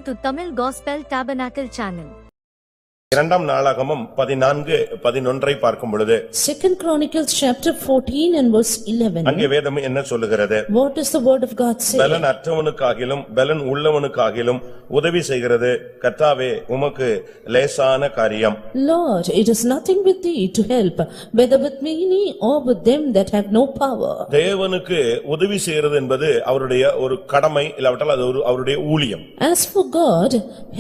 to Tamil Gospel Tabernacle channel. இரண்டாம் நாளாகமம் 14:11 பார்க்கும் பொழுது Second Chronicles chapter 14 and verse 11. அங்கே வேதம் என்ன சொல்லுகிறது? What does the word of God say? பலன் அற்றவனுக்காகிலும் பலன் உள்ளவனுக்காகிலும் உதவி செய்கிறது கர்த்தாவே உமக்கு லேசான காரியம். Lord, it is nothing with thee to help, whether with many or with them that have no power. தேவனுக்கு உதவி செய்கிறது என்பது அவருடைய ஒரு கடமை, இல்லாவிட்டால் அது அவருடைய ஊழியம். As for God,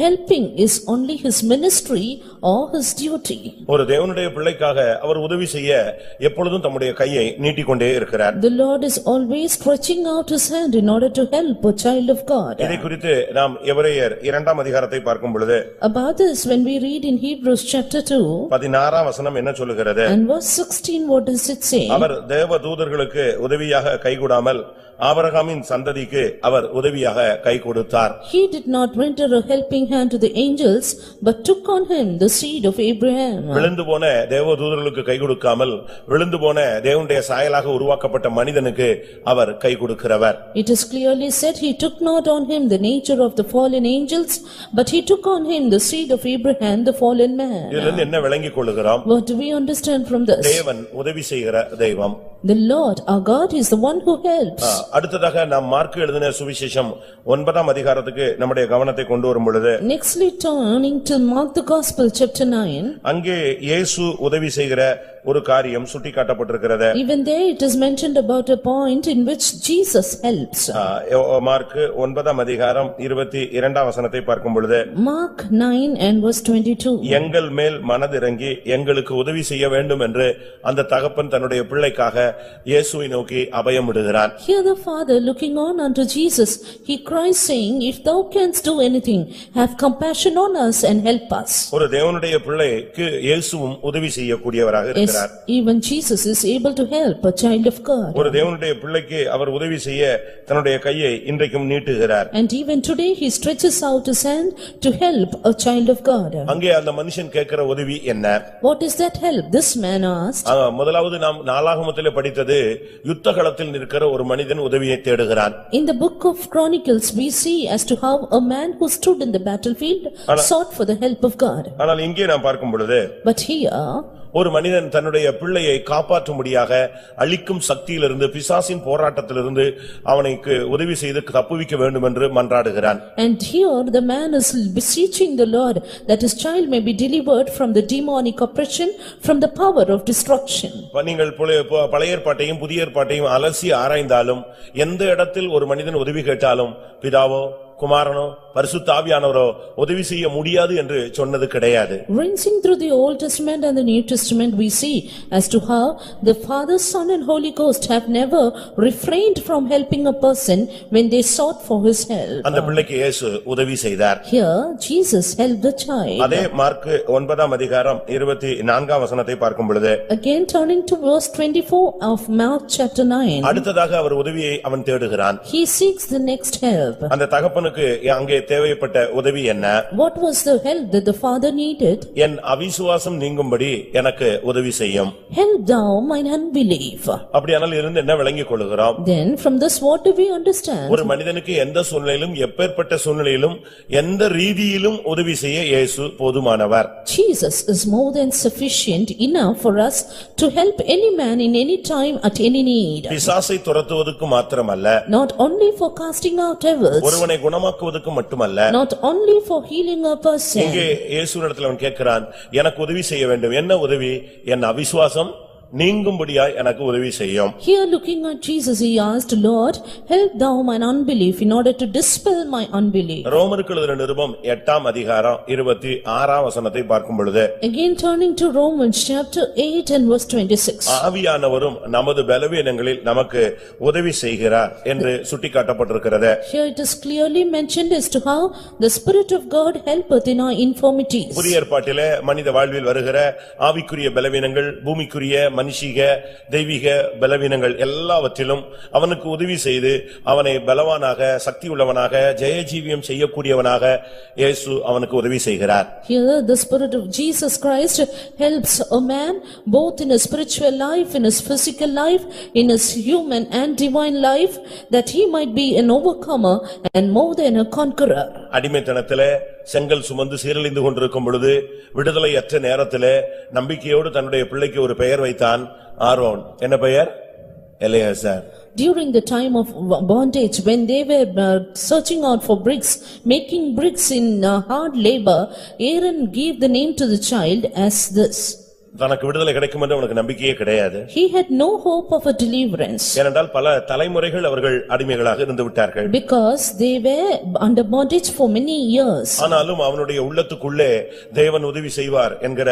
helping is only his ministry or his duty. ஒரு தேவனுடைய பிள்ளைக்காக அவர் உதவி செய்ய எப்பொழுதும் தம்முடைய கையை நீட்டிக்கொண்டே இருக்கிறார். The Lord is always stretching out his hand in order to help a child of God. இதை குறித்து நாம் எபிரேயர் 2ஆம் அதிகாரத்தை பார்க்கும் பொழுது About this, when we read in Hebrews chapter 2 16ஆம் வசனம் என்ன சொல்லுகிறது? and verse 16, what does it say? அவர் தேவ தூதர்களுக்கு உதவியாக கைகூடாமல் ஆபிரகாமின் சந்ததிக்கு அவர் உதவியாக கை கொடுத்தார். He did not render a helping hand to the angels, but took on him the seed of Abraham. விழுந்து போன தேவ தூதர்களுக்கு கை கொடுக்காமல் விழுந்து போன தேவனுடைய சாயலாக உருவாக்கப்பட்ட மனிதனுக்கு அவர் கை கொடுக்கிறவர். It is clearly said he took not on him the nature of the fallen angels, but he took on him the seed of Abraham, the fallen man. இதிலிருந்து என்ன விளங்கிக் கொள்கிறோம்? What do we understand from this? தேவன் உதவி செய்கிற தெய்வம். The Lord, our God, is the one who helps. அடுத்ததாக நாம் மார்க் எழுதின சுவிசேஷம் 9ஆம் அதிகாரத்துக்கு நம்முடைய கவனத்தை கொண்டு வரும் பொழுது Nextly turning to Mark the Gospel chapter 9. அங்கே இயேசு உதவி செய்கிற ஒரு காரியம் சுட்டிக்காட்டப்பட்டிருக்கிறது. Even there it is mentioned about a point in which Jesus helps. Mark 9ஆம் அதிகாரம் 22ஆம் வசனத்தை பார்க்கும் பொழுது Mark 9 and verse 22. எங்கள் மேல் மனதிறங்கி எங்களுக்கு உதவி செய்ய வேண்டும் என்று அந்த தகப்பன் தன்னுடைய பிள்ளைக்காக இயேசுவை நோக்கி அபயமிடுகிறான். Here the father looking on unto Jesus, he cries saying, if thou canst do anything, have compassion on us and help us. ஒரு தேவனுடைய பிள்ளைக்கு இயேசுவும் உதவி செய்யக்கூடியவராக இருக்கிறார். Yes, even Jesus is able to help a child of God. ஒரு தேவனுடைய பிள்ளைக்கு அவர் உதவி செய்ய தன்னுடைய கையை இன்றைக்கும் நீட்டுகிறார். And even today he stretches out his hand to help a child of God. அங்கே அந்த மனுஷன் கேட்கிற உதவி என்ன? What is that help? This man asked. முதலாவது நாம் நாளாகமத்திலே படித்தது யுத்த களத்தில் நிற்கிற ஒரு மனிதன் உதவியை தேடுகிறான். In the book of Chronicles we see as to how a man who stood in the battlefield sought for the help of God. ஆனால் இங்கே நாம் பார்க்கும் பொழுது But here ஒரு மனிதன் தன்னுடைய பிள்ளையை காப்பாற்றும்படியாக அழிக்கும் சக்தியிலிருந்து பிசாசின் போராட்டத்திலிருந்து அவனுக்கு உதவி செய்து தப்புவிக்க வேண்டும் என்று மன்றாடுகிறான். And here the man is beseeching the Lord that his child may be delivered from the demonic oppression, from the power of destruction. நீங்கள் பழைய ஏற்பாட்டையும் புதிய ஏற்பாட்டையும் அலசி ஆராய்ந்தாலும் எந்த இடத்தில் ஒரு மனிதன் உதவி கேட்டாலும் பிதாவோ குமாரனோ பரிசுத்த ஆவியானவரோ உதவி செய்ய முடியாது என்று சொன்னது கிடையாது. Rinsing through the Old Testament and the New Testament we see as to how the Father, Son and Holy Ghost have never refrained from helping a person when they sought for his help. அந்த பிள்ளைக்கு இயேசு உதவி செய்தார். Here Jesus helped the child. அதே mark 9ஆம் அதிகாரம் 24ஆம் வசனத்தை பார்க்கும் பொழுது Again turning to verse 24 of Mark chapter 9. அடுத்ததாக அவர் உதவியை அவன் தேடுகிறான். He seeks the next help. அந்த தகப்பனுக்கு அங்கே தேவைப்பட்ட உதவி என்ன? What was the help that the father needed? என் அவிசுவாசம் நீங்கும்படி எனக்கு உதவி செய்யும். Help thou mine unbelief. அப்படியானால் இருந்து என்ன விளங்கிக் கொள்கிறோம்? Then from this what do we understand? ஒரு மனிதனுக்கு எந்த சூழ்நிலையிலும் எப்பேற்பட்ட சூழ்நிலையிலும் எந்த ரீதியிலும் உதவி செய்ய இயேசு போதுமானவர். Jesus is more than sufficient enough for us to help any man in any time at any need. பிசாசை துரத்துவதற்கு மாத்திரமல்ல, Not only for casting out devils, ஒருவனை குணமாக்குவதற்கு மட்டுமல்ல, not only for healing a person. இங்கே இயேசுவிடத்தில் அவன் கேட்கிறான், எனக்கு உதவி செய்ய வேண்டும். என்ன உதவி? என் அவிசுவாசம் நீங்கும்படியாய் எனக்கு உதவி செய்யும். Here looking at Jesus he asked, Lord, help thou mine unbelief in order to dispel my unbelief. ரோமருக்கு எழுதின நிருபம் 8ஆம் அதிகாரம் 26ஆம் வசனத்தை பார்க்கும் பொழுது Again turning to Romans chapter 8 and verse 26. ஆவியானவரும் நமது பலவீனங்களில் நமக்கு உதவி செய்கிறார் என்று சுட்டிக்காட்டப்பட்டிருக்கிறது. Here it is clearly mentioned as to how the Spirit of God helpeth in our infirmities. புதிய ஏற்பாட்டிலே மனித வாழ்வில் வருகிற ஆவிக்குரிய பலவீனங்கள் பூமிக்குரிய மனுஷிக தெய்வீக பலவீனங்கள் எல்லாவற்றிலும் அவனுக்கு உதவி செய்து அவனை பலவானாக சக்தி உள்ளவனாக ஜெயஜீவியம் செய்யக்கூடியவனாக இயேசு அவனுக்கு உதவி செய்கிறார். Here the Spirit of Jesus Christ helps a man both in his spiritual life, in his physical life, in his human and divine life, that he might be an overcomer and more than a conqueror. அடிமைத்தனத்திலே செங்கல் சுமந்து சீரழிந்து கொண்டிருக்கும் பொழுது விடுதலையற்ற நேரத்திலே நம்பிக்கையோடு தன்னுடைய பிள்ளைக்கு ஒரு பெயர் வைத்தான் ஆரோன். என்ன பெயர்? Eleazar. During the time of bondage, when they were searching out for bricks, making bricks in hard labor, Aaron gave the name to the child as this. தனக்கு விடுதலை கிடைக்கும் என்று அவனுக்கு நம்பிக்கையே கிடையாது. He had no hope of a deliverance. ஏனென்றால் பல தலைமுறைகள் அவர்கள் அடிமைகளாக இருந்து விட்டார்கள். Because they were under bondage for many years. ஆனாலும் அவனுடைய உள்ளத்துக்குள்ளே தேவன் உதவி செய்வார் என்கிற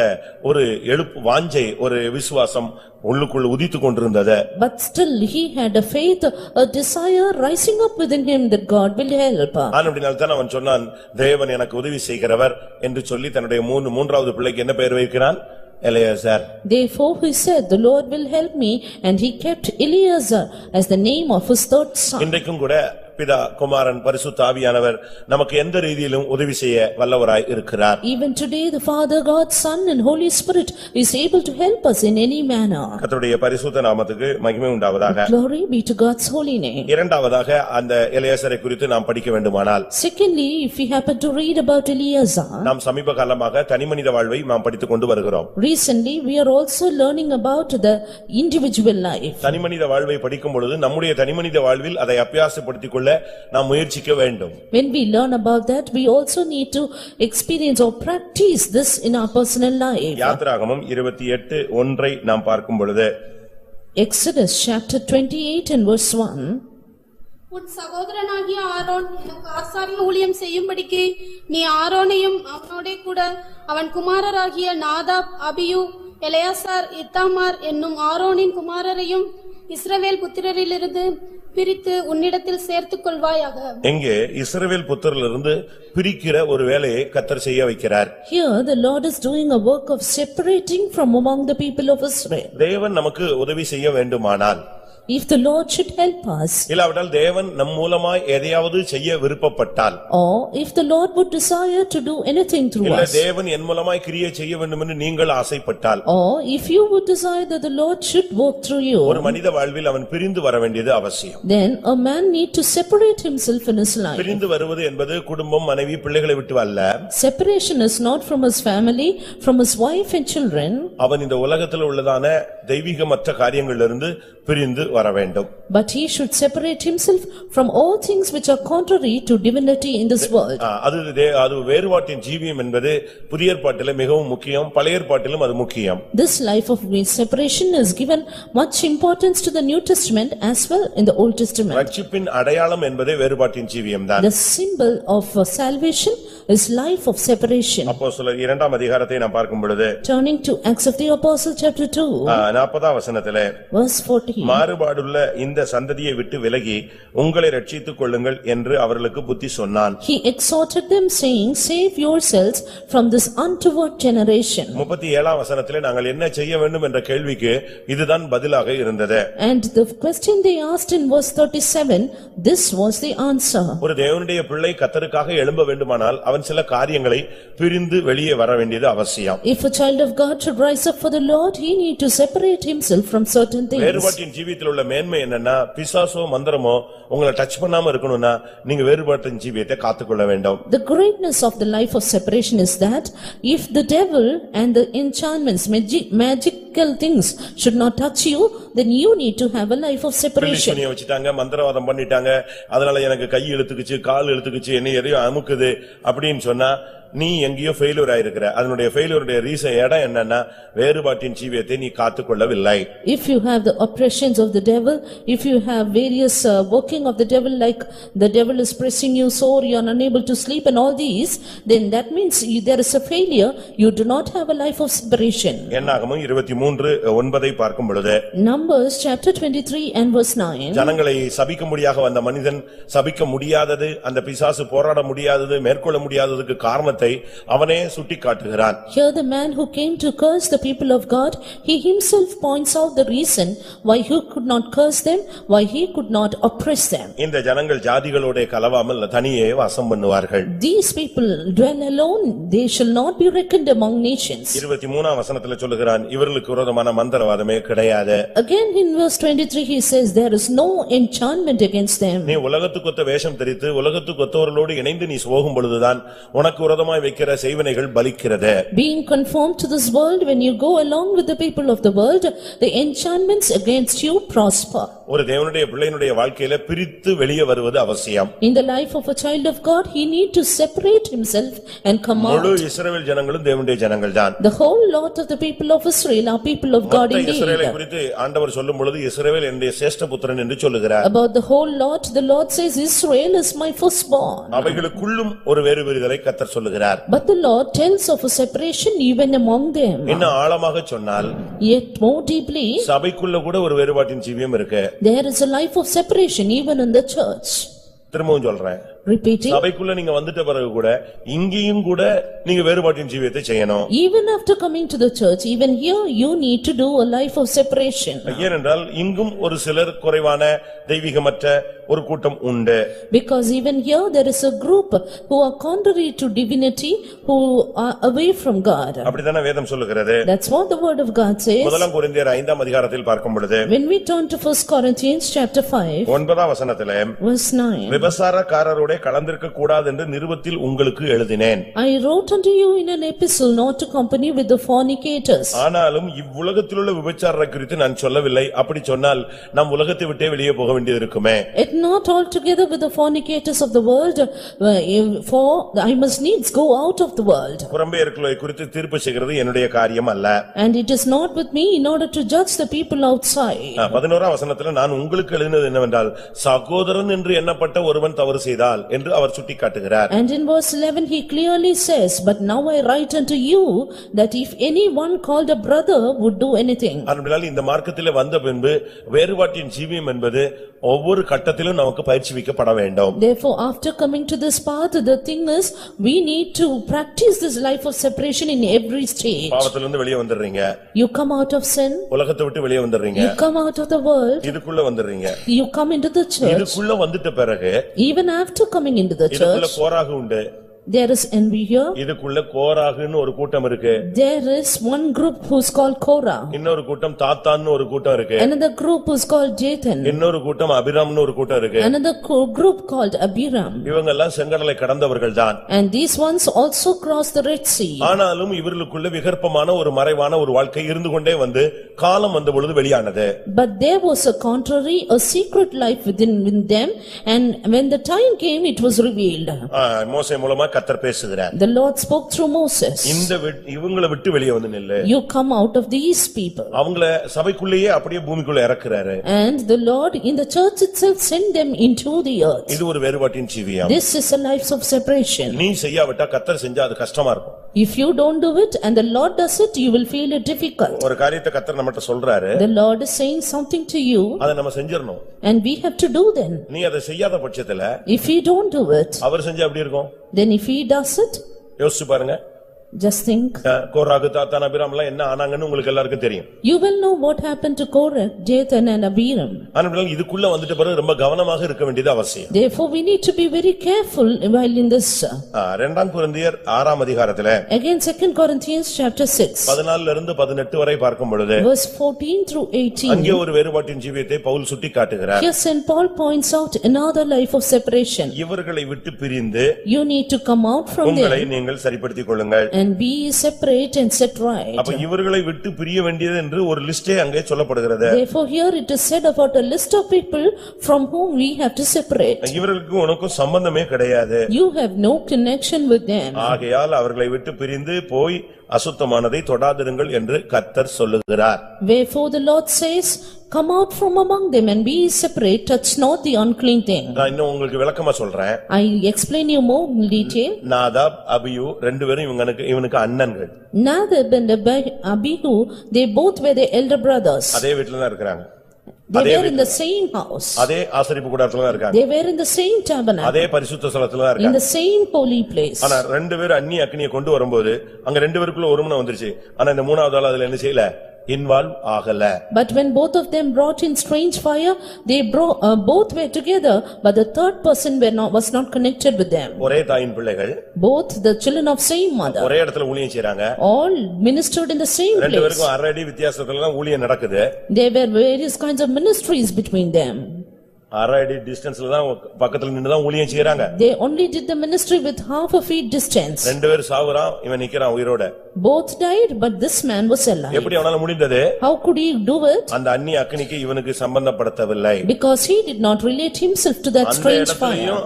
ஒரு எழுப்பு வாஞ்சை ஒரு விசுவாசம் உள்ளுக்குள் உதித்துக் கொண்டிருந்தது. But still he had a faith, a desire rising up within him that God will help. ஆனபடியால் தான் அவன் சொன்னான் தேவன் எனக்கு உதவி செய்கிறவர் என்று சொல்லி தன்னுடைய மூன்றாவது பிள்ளைக்கு என்ன பெயர் வைக்கிறான்? Eleazar. Therefore he said, the Lord will help me, and he kept Eleazar as the name of his third son. இன்றைக்கும் கூட பிதா குமாரன் பரிசுத்த ஆவியானவர் நமக்கு எந்த ரீதியிலும் உதவி செய்ய வல்லவராய் இருக்கிறார். Even today the Father, God, Son and Holy Spirit is able to help us in any manner. கர்த்தருடைய பரிசுத்த நாமத்துக்கு மகிமை உண்டாவதாக. Glory be to God's holy name. இரண்டாவதாக அந்த எலியாசரை குறித்து நாம் படிக்க வேண்டுமானால், Secondly, if we happen to read about Eleazar, நாம் சமீப காலமாக தனிமனித வாழ்வை நாம் படித்துக் கொண்டு வருகிறோம். recently we are also learning about the individual life. தனிமனித வாழ்வை படிக்கும் பொழுது நம்முடைய தனிமனித வாழ்வில் அதை அபியாசப்படுத்திக் கொள்ள நாம் முயற்சிக்க வேண்டும். When we learn about that, we also need to experience or practice this in our personal life. யாத்திராகமம் 28:1 நாம் பார்க்கும் பொழுது, Exodus chapter 28 and verse 1. உன் சகோதரனாகிய ஆரோன் எனக்கு ஆசாரிய ஊழியம் செய்யும்படிக்கு நீ ஆரோனையும் அவனோடே கூட அவன் குமாரராகிய நாதாப், அபியூ, எலெயாசார், இத்தாமார் என்னும் ஆரோனின் குமாரரையும் இஸ்ரவேல் புத்திரரிலிருந்து பிரித்து உன்னிடத்தில் சேர்த்துக் கொள்வாயாக. எங்கே இஸ்ரவேல் புத்திரரிலிருந்து பிரிக்கிற ஒரு வேலையை கர்த்தர் செய்ய வைக்கிறார். Here the Lord is doing a work of separating from among the people of Israel. தேவன் நமக்கு உதவி செய்ய வேண்டுமானால், If the Lord should help us, இல்லாவிட்டால் தேவன் நம் மூலமாய் எதையாவது செய்ய விருப்பப்பட்டால், or if the Lord would desire to do anything through இல்ல us, தேவன் என் மூலமாய் கிரியை செய்ய வேண்டும் என்று நீங்கள் ஆசைப்பட்டால், or if you would desire that the Lord should work through you, ஒரு மனித வாழ்வில் அவன் பிரிந்து வர வேண்டியது அவசியம். then a man need to separate himself in his life. பிரிந்து வருவது என்பது குடும்பம், மனைவி, பிள்ளைகளை விட்டு அல்ல. Separation is not from his family, from his wife and children. அவன் இந்த உலகத்தில் உள்ளதான தெய்வீகமற்ற காரியங்களிலிருந்து பிரிந்து வர வேண்டும். But he should separate himself from all things which are contrary to divinity in this world. அது வேறுபாட்டின் ஜீவியம் என்பது புதிய ஏற்பாட்டிலே மிகவும் முக்கியம், பழைய ஏற்பாட்டிலும் அது முக்கியம். This life of separation is given much importance to the New Testament as well in the Old Testament. ரட்சிப்பின் அடையாளம் என்பதே வேறுபாட்டின் ஜீவியம் தான். The symbol of salvation is life of separation. அப்போஸ்தலர் 2ஆம் அதிகாரத்தை நாம் பார்க்கும் பொழுது, Turning to Acts of the Apostle chapter 2, 40ஆம் வசனத்திலே, verse 14. மாறுபாடுள்ள இந்த சந்ததியை விட்டு விலகி உங்களை ரட்சித்துக் கொள்ளுங்கள் என்று அவர்களுக்கு புத்தி சொன்னான். He exhorted them saying, save yourselves from this untoward generation. 37ஆம் வசனத்திலே நாங்கள் என்ன செய்ய வேண்டும் என்ற கேள்விக்கு இதுதான் பதிலாக இருந்தது. And the question they asked in verse 37, this was the answer. ஒரு தேவனுடைய பிள்ளை கர்த்தருக்காக எழும்ப வேண்டுமானால் அவன் சில காரியங்களை பிரிந்து வெளியே வர வேண்டியது அவசியம். If a child of God should rise up for the Lord, he need to separate himself from certain things. வேறுபாட்டின் ஜீவியத்தில் உள்ள மேன்மை என்னன்னா, பிசாசோ மந்திரமோ உங்களை டச் பண்ணாம இருக்கணும்னா நீங்க வேறுபாட்டின் ஜீவியத்தை காத்துக்கொள்ள வேண்டும். The greatness of the life of separation is that if the devil and the enchantments, magical things should not touch you, then you need to have a life of separation. பில்லிசூனியம் வச்சிட்டாங்க, மந்திரவாதம் பண்ணிட்டாங்க, அதனால எனக்கு கை இழுத்துக்குச்சு, கால் இழுத்துக்குச்சு, என்ன எதையோ அமுக்குது அப்படின்னு சொன்னா நீ எங்கேயோ ஃபெயிலியர் ஆயிருக்கிற. அதனுடைய ஃபெயிலியருடைய ரீசன் இடம் என்னன்னா, வேறுபாட்டின் ஜீவியத்தை நீ காத்துக்கொள்ளவில்லை. If you have the oppressions of the devil, if you have various working of the devil, like the devil is pressing you sore, you are unable to sleep and all these, then that means there is a failure, you do not have a life of separation. என்னாகமம் 23:9 பார்க்கும் பொழுது, Numbers chapter 23 and verse 9. ஜனங்களை சபிக்கும்படியாக வந்த மனிதன் சபிக்க முடியாதது, அந்த பிசாசு போராட முடியாதது, மேற்கொள்ள முடியாததுக்கு காரணத்தை காரணத்தை அவனே சுட்டிக்காட்டுகிறான். Here the man who came to curse the people of God, he himself points out the reason why he could not curse them, why he could not oppress them. இந்த ஜனங்கள் ஜாதிகளோட கலவாமல் தனியே வாசம் பண்ணுவார்கள். These people dwell alone, they shall not be reckoned among nations. 23ஆம் வசனத்துல சொல்லுகிறான், இவர்களுக்கு விரோதமான மந்திரவாதமே கிடையாது. Again in verse 23 he says, there is no enchantment against them. நீ உலகத்துக்கொத்த வேஷம் தரித்து உலகத்துக்கொத்தவர்களோடு இணைந்து நீ போகும் பொழுதுதான் உனக்கு விரோதமாய் வைக்கிற செய்வினைகள் பலிக்கிறது. Being conformed to this world, when you go along with the people of the world, the enchantments against you prosper. ஒரு தேவனுடைய பிள்ளையினுடைய வாழ்க்கையில பிரித்து வெளியே வருவது அவசியம். In the life of a child of God, he need to separate himself and come முழு out. இஸ்ரவேல் ஜனங்களும் தேவனுடைய ஜனங்கள்தான். The whole lot of the people of Israel are people of God மொத்த இஸ்ரவேலை indeed. குறித்து ஆண்டவர் சொல்லும் பொழுது இஸ்ரவேல் என்னுடைய சேஷ்ட புத்திரன் என்று சொல்லுகிறார். About the whole lot, the Lord says, Israel is my firstborn. அவைகளுக்குள்ளும் ஒரு வேறுபிரிதலை கர்த்தர் சொல்லுகிறார். But the Lord tells of a separation even among them. இன்னும் ஆழமாக சொன்னால் Yet more deeply, சபைக்குள்ள கூட ஒரு வேறுபாட்டின் ஜீவியம் இருக்கு. there is a life of separation even in the church. திரும்பவும் சொல்றேன், Repeating, சபைக்குள்ள நீங்க வந்துட்ட பிறகு கூட இங்கேயும் கூட நீங்க வேறுபாட்டின் ஜீவியத்தை செய்யணும். even after coming to the church, even here you need to do a life of separation. ஏனென்றால் இங்கும் ஒரு சிலர் குறைவான தெய்வீகமற்ற ஒரு கூட்டம் உண்டு. Because even here there is a group who are contrary to divinity, who are away from God. அப்படித்தானே வேதம் சொல்லுகிறது. That's what the word of God says. முதலாம் கொரிந்தியர் 5ஆம் அதிகாரத்தில் பார்க்கும் பொழுது When we turn to 1 Corinthians chapter 5, 9ஆம் வசனத்திலே verse 9. விபசாரக்காரரோட கலந்திருக்க கூடாது என்று நிருபத்தில் உங்களுக்கு எழுதினேன். I wrote unto you in an epistle not to company with the fornicators. ஆனாலும் இவ்வுலகத்திலுள்ள விபச்சாரரை குறித்து நான் சொல்லவில்லை. அப்படி சொன்னால் நாம் உலகத்தை விட்டே வெளியே போக வேண்டியது இருக்குமே. Yet not altogether with the fornicators of the world, for I must needs go out of the world. புறம்பேயர்களை குறித்து தீர்ப்பு செய்கிறது என்னுடைய காரியம் அல்ல. And it is not with me in order to judge the people outside. 11ஆம் வசனத்துல நான் உங்களுக்கு எழுதினது என்னவென்றால் சகோதரன் என்று எண்ணப்பட்ட ஒருவன் தவறு செய்தால் என்று அவர் சுட்டிக்காட்டுகிறார். And in verse 11 he clearly says, but now I write unto you that if anyone called a brother would do anything. அதனால் இந்த மார்க்கத்திலே வந்த பின்பு வேறுபாட்டின் ஜீவியம் என்பது ஒவ்வொரு கட்டத்திலும் நமக்கு பயிற்சிவிக்கப்பட வேண்டும். Therefore after coming to this path, the thing is we need to practice this life of separation in every stage. பாவத்திலிருந்து வெளியே வந்துடுறீங்க. You come out of sin. உலகத்தை விட்டு வெளியே வந்துடுறீங்க. You come out of the world. இதுக்குள்ள வந்துடுறீங்க. You come into the church. இதுக்குள்ள வந்துட்ட பிறகு Even after coming into the இதுக்குள்ள church, கோராகு உண்டு. there is envy here. இதுக்குள்ள கோராகுன்னு ஒரு கூட்டம் இருக்கு. There is one group who's called Korah. இன்னொரு கூட்டம் தாத்தான்னு ஒரு கூட்டம் இருக்கு. Another group who's called Dathan. இன்னொரு கூட்டம் அபிராம்னு ஒரு கூட்டம் இருக்கு. Another group called Abiram. இவங்க எல்லாம் செங்கடலை கடந்தவர்கள் தான். And these ones also crossed the Red Sea. ஆனாலும் இவர்களுக்குள்ள விகற்பமான ஒரு மறைவான ஒரு வாழ்க்கை இருந்து கொண்டே வந்து காலம் வந்த பொழுது வெளியானது. But there was a contrary, a secret life within them, and when the time came it was revealed. மோசே மூலமா கர்த்தர் பேசுகிறார். The Lord spoke through Moses. இவங்களை விட்டு வெளியே வந்து நில்லு. You come out of these people. அவங்கள சபைக்குள்ளேயே அப்படியே பூமிக்குள்ள இறக்குறாரு. And the Lord in the church itself sent them into the earth. இது ஒரு வேறுபாட்டின் ஜீவியம். This is a life of separation. நீ செய்யாவிட்டா கர்த்தர் செஞ்சா அது கஷ்டமா இருக்கும். If you don't do it and the Lord does it, you will feel it difficult. ஒரு காரியத்தை கர்த்தர் நம்மட்ட சொல்றாரு. The Lord is saying something to you. அதை நம்ம செஞ்சிரணும். And we have to do then. நீ அதை செய்யாத பட்சத்துல If we don't do it, அவர் செஞ்சா எப்படி இருக்கும்? then if he does it, யோசிச்சு பாருங்க. just think. கோராகு தாத்தான் அபிராம் எல்லாம் என்ன ஆனாங்கன்னு உங்களுக்கு எல்லாருக்கும் தெரியும். You will know what happened to Korah, Dathan and Abiram. ஆனால் இதுக்குள்ள வந்துட்ட பிறகு ரொம்ப கவனமாக இருக்க வேண்டியது அவசியம். Therefore we need to be very careful while in this. 2ஆம் கொரிந்தியர் 6ஆம் அதிகாரத்திலே Again 2 Corinthians chapter 6. 14 இருந்து 18 வரை பார்க்கும் பொழுது Verse 14 through 18. அங்கே ஒரு வேறுபாட்டின் ஜீவியத்தை Pavul சுட்டிக்காட்டுகிறார். Here St. Paul points out another life of separation. இவர்களை விட்டு பிரிந்து You need to come out from உங்களை them நீங்கள் சரிப்படுத்திக் கொள்ளுங்கள். and be separate and set right. அப்ப இவர்களை விட்டு பிரிய வேண்டியது என்று ஒரு லிஸ்டே அங்கே சொல்லப்படுகிறது. Therefore here it is said about a list of people from whom we have to separate. இவர்களுக்கு உனக்கும் சம்பந்தமே கிடையாது. You have no connection with them. ஆகையால் அவர்களை விட்டு பிரிந்து போய் அசுத்தமானதை தொடாதிருங்கள் என்று கர்த்தர் சொல்லுகிறார். Wherefore the Lord says, come out from among them and be separate, touch not the unclean thing. நான் இன்னும் உங்களுக்கு விளக்கமா சொல்றேன். I explain you more in detail. Nadab Abihu ரெண்டு பேரும் இவனுக்கு அண்ணன்கள். Nadab and Abihu, they both were the elder brothers. அதே வீட்டுல தான் இருக்கிறாங்க. They were in the same house. அதே ஆசரிப்பு கூடாரத்துல தான் இருக்காங்க. They were in the same tabernacle. அதே பரிசுத்த ஸ்தலத்துல தான் In இருக்காங்க. the same holy place. ஆனா ரெண்டு பேரும் அந்நிய அக்கினியை கொண்டு வரும்போது அங்க ரெண்டு பேருக்குள்ள ஒருமனம் வந்துருச்சு. ஆனா இந்த மூணாவது ஆள் அதுல என்ன செய்யல? இன்வால்வ் ஆகல. But when both of them brought in strange fire, they both were together, but the third person was not connected with them. ஒரே தாயின் பிள்ளைகள். Both the children of same mother. ஒரே இடத்துல ஊழியம் செய்றாங்க. All ministered in the same ரெண்டு place. பேருக்கும் அரை அடி வித்தியாசத்துல தான் ஊழியம் நடக்குது. There were various kinds of ministries between them. அரை அடி டிஸ்டன்ஸ்ல தான் பக்கத்துல நின்னு தான் ஊழியம் செய்றாங்க. They only did the ministry with half a feet distance. ரெண்டு பேரும் சாவுறான், இவன் நிக்கறான் உயிரோட. Both died, but this man was alive. எப்படி அவனால முடிந்தது? How could he do it? அந்த அந்நிய அக்கினிக்கு இவனுக்கு சம்பந்தப்படுத்தவில்லை. Because he did not relate himself to that strange fire.